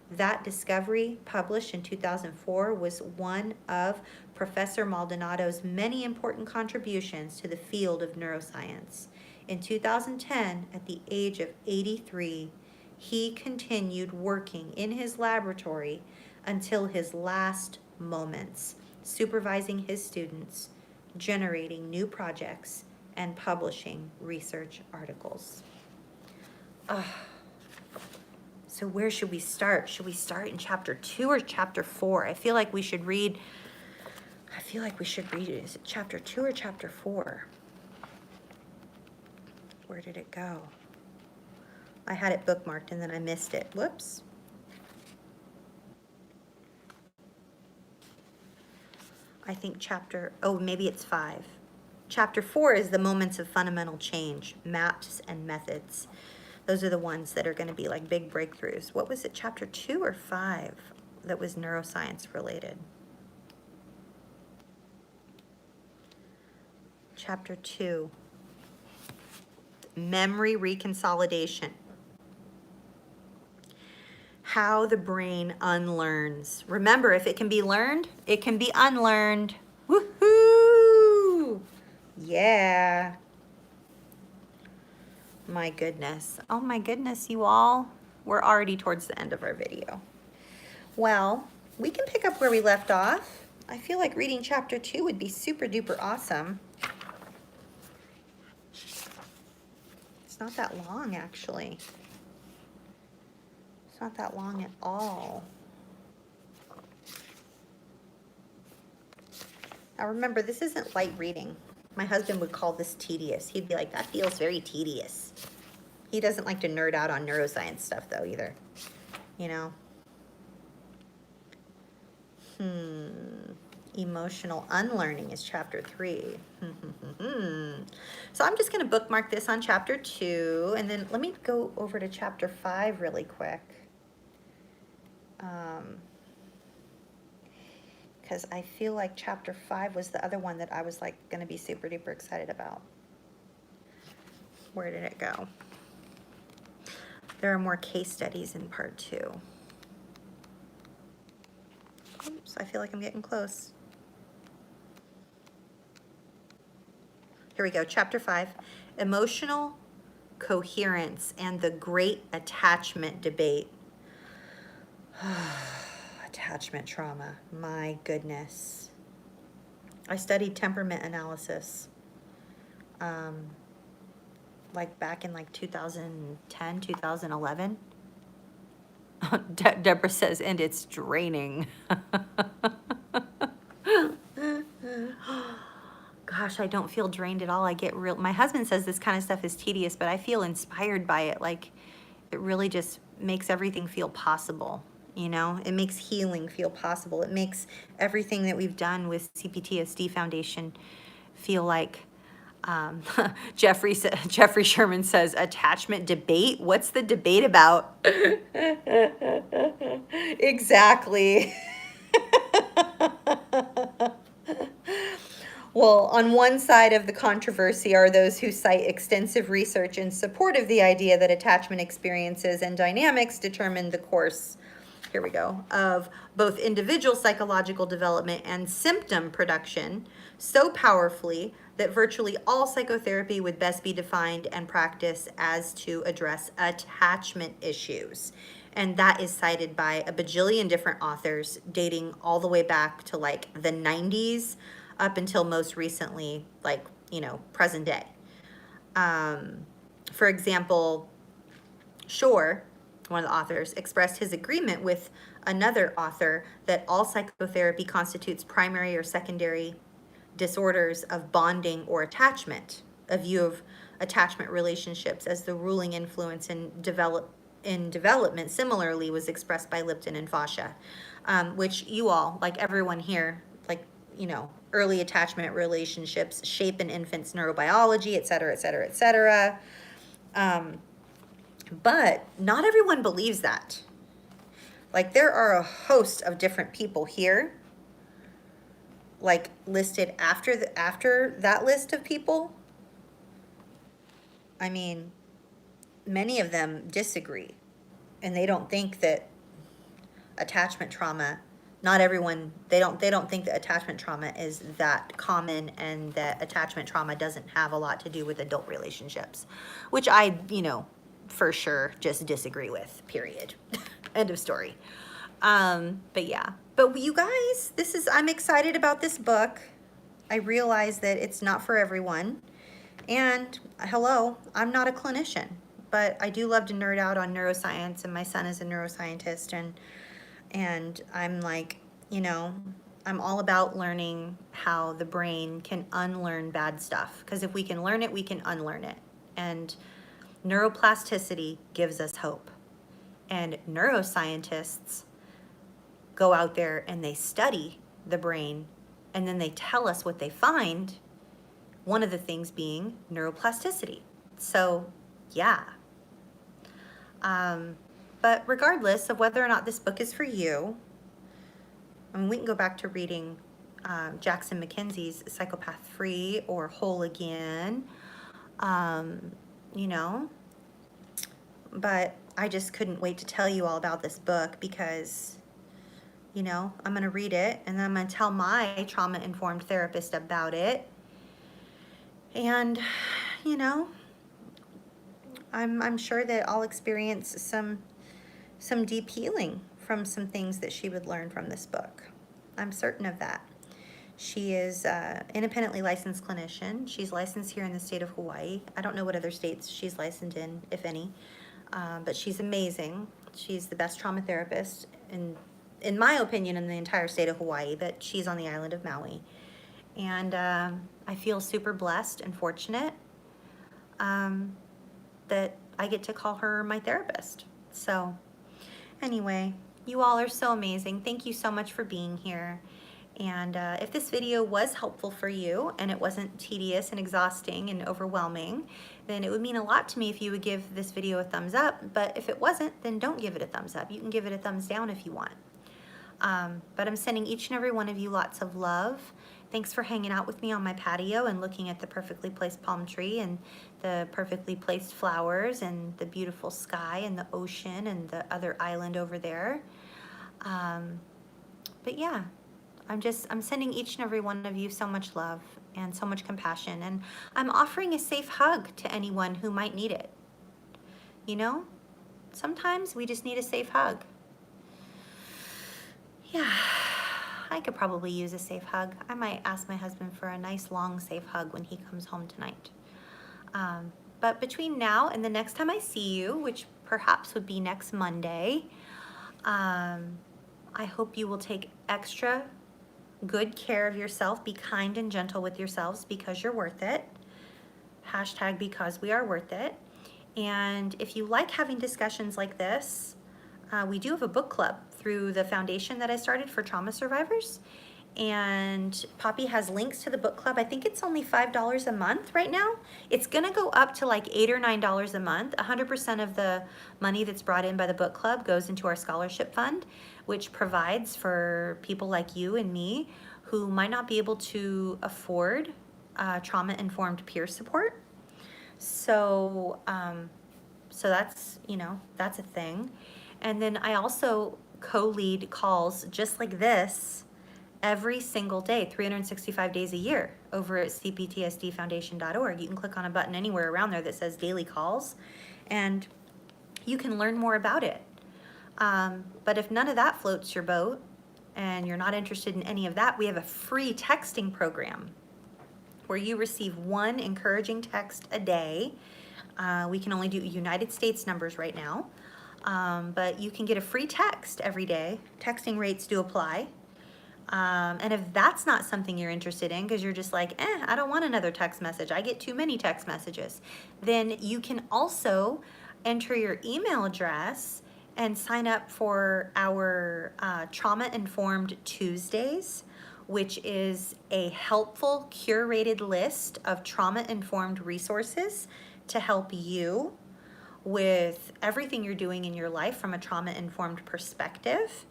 That discovery, published in 2004, was one of Professor Maldonado's many important contributions to the field of neuroscience. In 2010, at the age of 83, he continued working in his laboratory until his last moments, supervising his students, generating new projects, and publishing research articles. So where should we start? Should we start in chapter 2 or chapter 4? I feel like we should read it. Is it chapter 2 or chapter 4? Where did it go? I had it bookmarked and then I missed it. Whoops. I think maybe it's 5. Chapter 4 is the moments of fundamental change, maps and methods. Those are the ones that are going to be like big breakthroughs. What was it, chapter 2 or 5 that was neuroscience related? Chapter 2, memory reconsolidation. How the brain unlearns. Remember, if it can be learned, it can be unlearned. Woohoo! Yeah. My goodness. Oh my goodness, you all. We're already towards the end of our video. Well, we can pick up where we left off. I feel like reading chapter 2 would be super duper awesome. It's not that long, actually. It's not that long at all. Now remember, this isn't light reading. My husband would call this tedious. He'd be like, that feels very tedious. He doesn't like to nerd out on neuroscience stuff, though, either. You know? Emotional unlearning is chapter 3. So I'm just going to bookmark this on chapter 2, and then let me go over to chapter 5 really quick. Because I feel like chapter 5 was the other one that I was like going to be super duper excited about. Where did it go? There are more case studies in part 2. Oops, I feel like I'm getting close. Here we go, chapter 5, emotional coherence and the great attachment debate. Attachment trauma, my goodness. I studied temperament analysis, like back in like 2010, 2011. Deborah says, and it's draining. Gosh, I don't feel drained at all. I get my husband says this kind of stuff is tedious, but I feel inspired by it. Like, it really just makes everything feel possible. You know, it makes healing feel possible. It makes everything that we've done with CPTSD Foundation feel like, Jeffrey Sherman says, attachment debate? What's the debate about? Exactly. Well, on one side of the controversy are those who cite extensive research in support of the idea that attachment experiences and dynamics determine the course, here we go, of both individual psychological development and symptom production so powerfully that virtually all psychotherapy would best be defined and practiced as to address attachment issues. And that is cited by a bajillion different authors dating all the way back to like the 90s up until most recently, like, you know, present day. For example, Shore, one of the authors, expressed his agreement with another author that all psychotherapy constitutes primary or secondary disorders of bonding or attachment, a view of attachment relationships as the ruling influence in development similarly was expressed by Lipton and Fascia, which you all, like everyone here, like, you know, early attachment relationships shape an infant's neurobiology, et cetera, et cetera, et cetera. But not everyone believes that. Like, there are a host of different people here like listed after that list of people, I mean, many of them disagree, and they don't think that attachment trauma, not everyone, they don't think that attachment trauma is that common, and that attachment trauma doesn't have a lot to do with adult relationships, which I, for sure just disagree with, period. End of story. But yeah, but you guys, I'm excited about this book. I realize that it's not for everyone. And hello, I'm not a clinician, but I do love to nerd out on neuroscience, and my son is a neuroscientist, and I'm like, I'm all about learning how the brain can unlearn bad stuff, because if we can learn it, we can unlearn it. And neuroplasticity gives us hope. And neuroscientists go out there and they study the brain, and then they tell us what they find, one of the things being neuroplasticity. So yeah. But regardless of whether or not this book is for you, I mean, we can go back to reading Jackson McKenzie's Psychopath Free or Whole Again, but I just couldn't wait to tell you all about this book, because I'm going to read it, and then I'm going to tell my trauma-informed therapist about it. And, I'm sure that I'll experience some deep healing from some things that she would learn from this book. I'm certain of that. She is an independently licensed clinician. She's licensed here in the state of Hawaii. I don't know what other states she's licensed in, if any, but she's amazing. She's the best trauma therapist, in my opinion, in the entire state of Hawaii, but she's on the island of Maui. And I feel super blessed and fortunate that I get to call her my therapist. So anyway, you all are so amazing. Thank you so much for being here. And if this video was helpful for you, and it wasn't tedious and exhausting and overwhelming, then it would mean a lot to me if you would give this video a thumbs up. But if it wasn't, then don't give it a thumbs up. You can give it a thumbs down if you want. But I'm sending each and every one of you lots of love. Thanks for hanging out with me on my patio and looking at the perfectly placed palm tree and the perfectly placed flowers and the beautiful sky and the ocean and the other island over there. But yeah, I'm sending each and every one of you so much love and so much compassion. And I'm offering a safe hug to anyone who might need it. Sometimes we just need a safe hug. Yeah, I could probably use a safe hug. I might ask my husband for a nice long safe hug when he comes home tonight. But between now and the next time I see you, which perhaps would be next Monday, I hope you will take extra good care of yourself. Be kind and gentle with yourselves, because you're worth it. Hashtag because we are worth it. And if you like having discussions like this, we do have a book club through the foundation that I started for trauma survivors. And Poppy has links to the book club. I think it's only $5 a month right now. It's gonna go up to like $8 or $9 a month. 100% of the money that's brought in by the book club goes into our scholarship fund, which provides for people like you and me who might not be able to afford trauma-informed peer support. So, so that's, that's a thing. And then I also co-lead calls just like this every single day, 365 days a year, over at cptsdfoundation.org. You can click on a button anywhere around there that says daily calls, and you can learn more about it. But if none of that floats your boat and you're not interested in any of that, we have a free texting program where you receive one encouraging text a day. We can only do United States numbers right now. But you can get a free text every day. Texting rates do apply. And if that's not something you're interested in, because you're just like, I don't want another text message, I get too many text messages, then you can also enter your email address and sign up for our Trauma-Informed Tuesdays, which is a helpful, curated list of trauma-informed resources to help you with everything you're doing in your life from a trauma-informed perspective.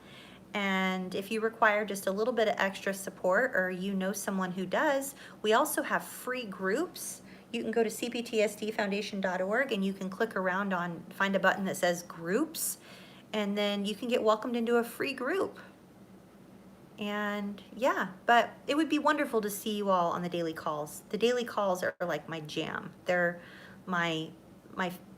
And if you require just a little bit of extra support or you know someone who does, we also have free groups. You can go to cptsdfoundation.org and you can click around on, find a button that says groups, and then you can get welcomed into a free group. And yeah, but it would be wonderful to see you all on the daily calls. The daily calls are like my jam. They're my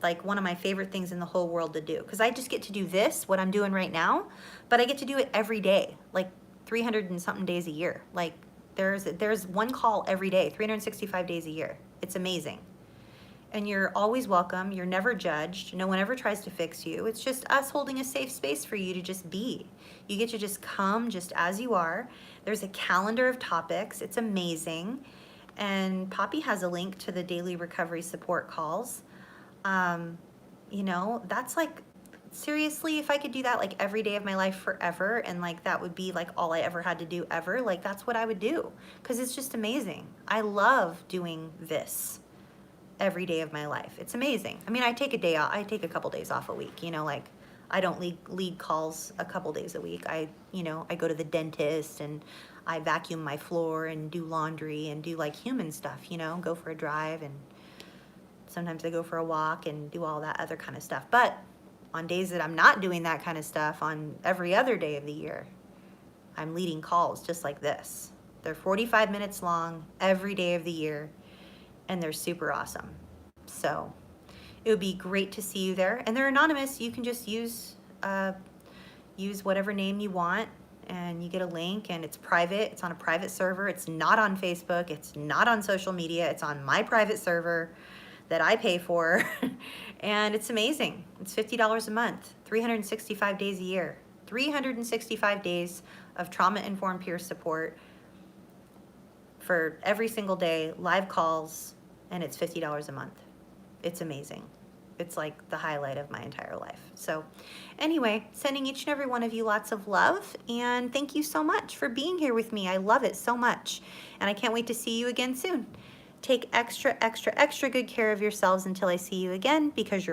like one of my favorite things in the whole world to do, because I just get to do this, what I'm doing right now, but I get to do it every day, like 300 and something days a year. Like there's one call every day, 365 days a year. It's amazing. And you're always welcome. You're never judged. No one ever tries to fix you. It's just us holding a safe space for you to just be. You get to just come just as you are. There's a calendar of topics. It's amazing. And Poppy has a link to the daily recovery support calls. You know, that's like, seriously, if I could do that like every day of my life forever, and like that would be like all I ever had to do ever, like that's what I would do, because it's just amazing. I love doing this every day of my life. It's amazing. I mean, I take a day off. I take a couple days off a week, you know, like I don't lead calls a couple days a week. I go to the dentist and I vacuum my floor and do laundry and do like human stuff, you know, go for a drive, and sometimes I go for a walk and do all that other kind of stuff. But on days that I'm not doing that kind of stuff, on every other day of the year, I'm leading calls just like this. They're 45 minutes long every day of the year, and they're super awesome. So it would be great to see you there. And they're anonymous. You can just use whatever name you want, and you get a link, and it's private. It's on a private server. It's not on Facebook. It's not on social media. It's on my private server that I pay for. And it's amazing. It's $50 a month, 365 days a year, 365 days of trauma-informed peer support for every single day, live calls, and it's $50 a month. It's amazing. It's like the highlight of my entire life. So anyway, sending each and every one of you lots of love, and thank you so much for being here with me. I love it so much, and I can't wait to see you again soon. Take extra, extra, extra good care of yourselves until I see you again, because you're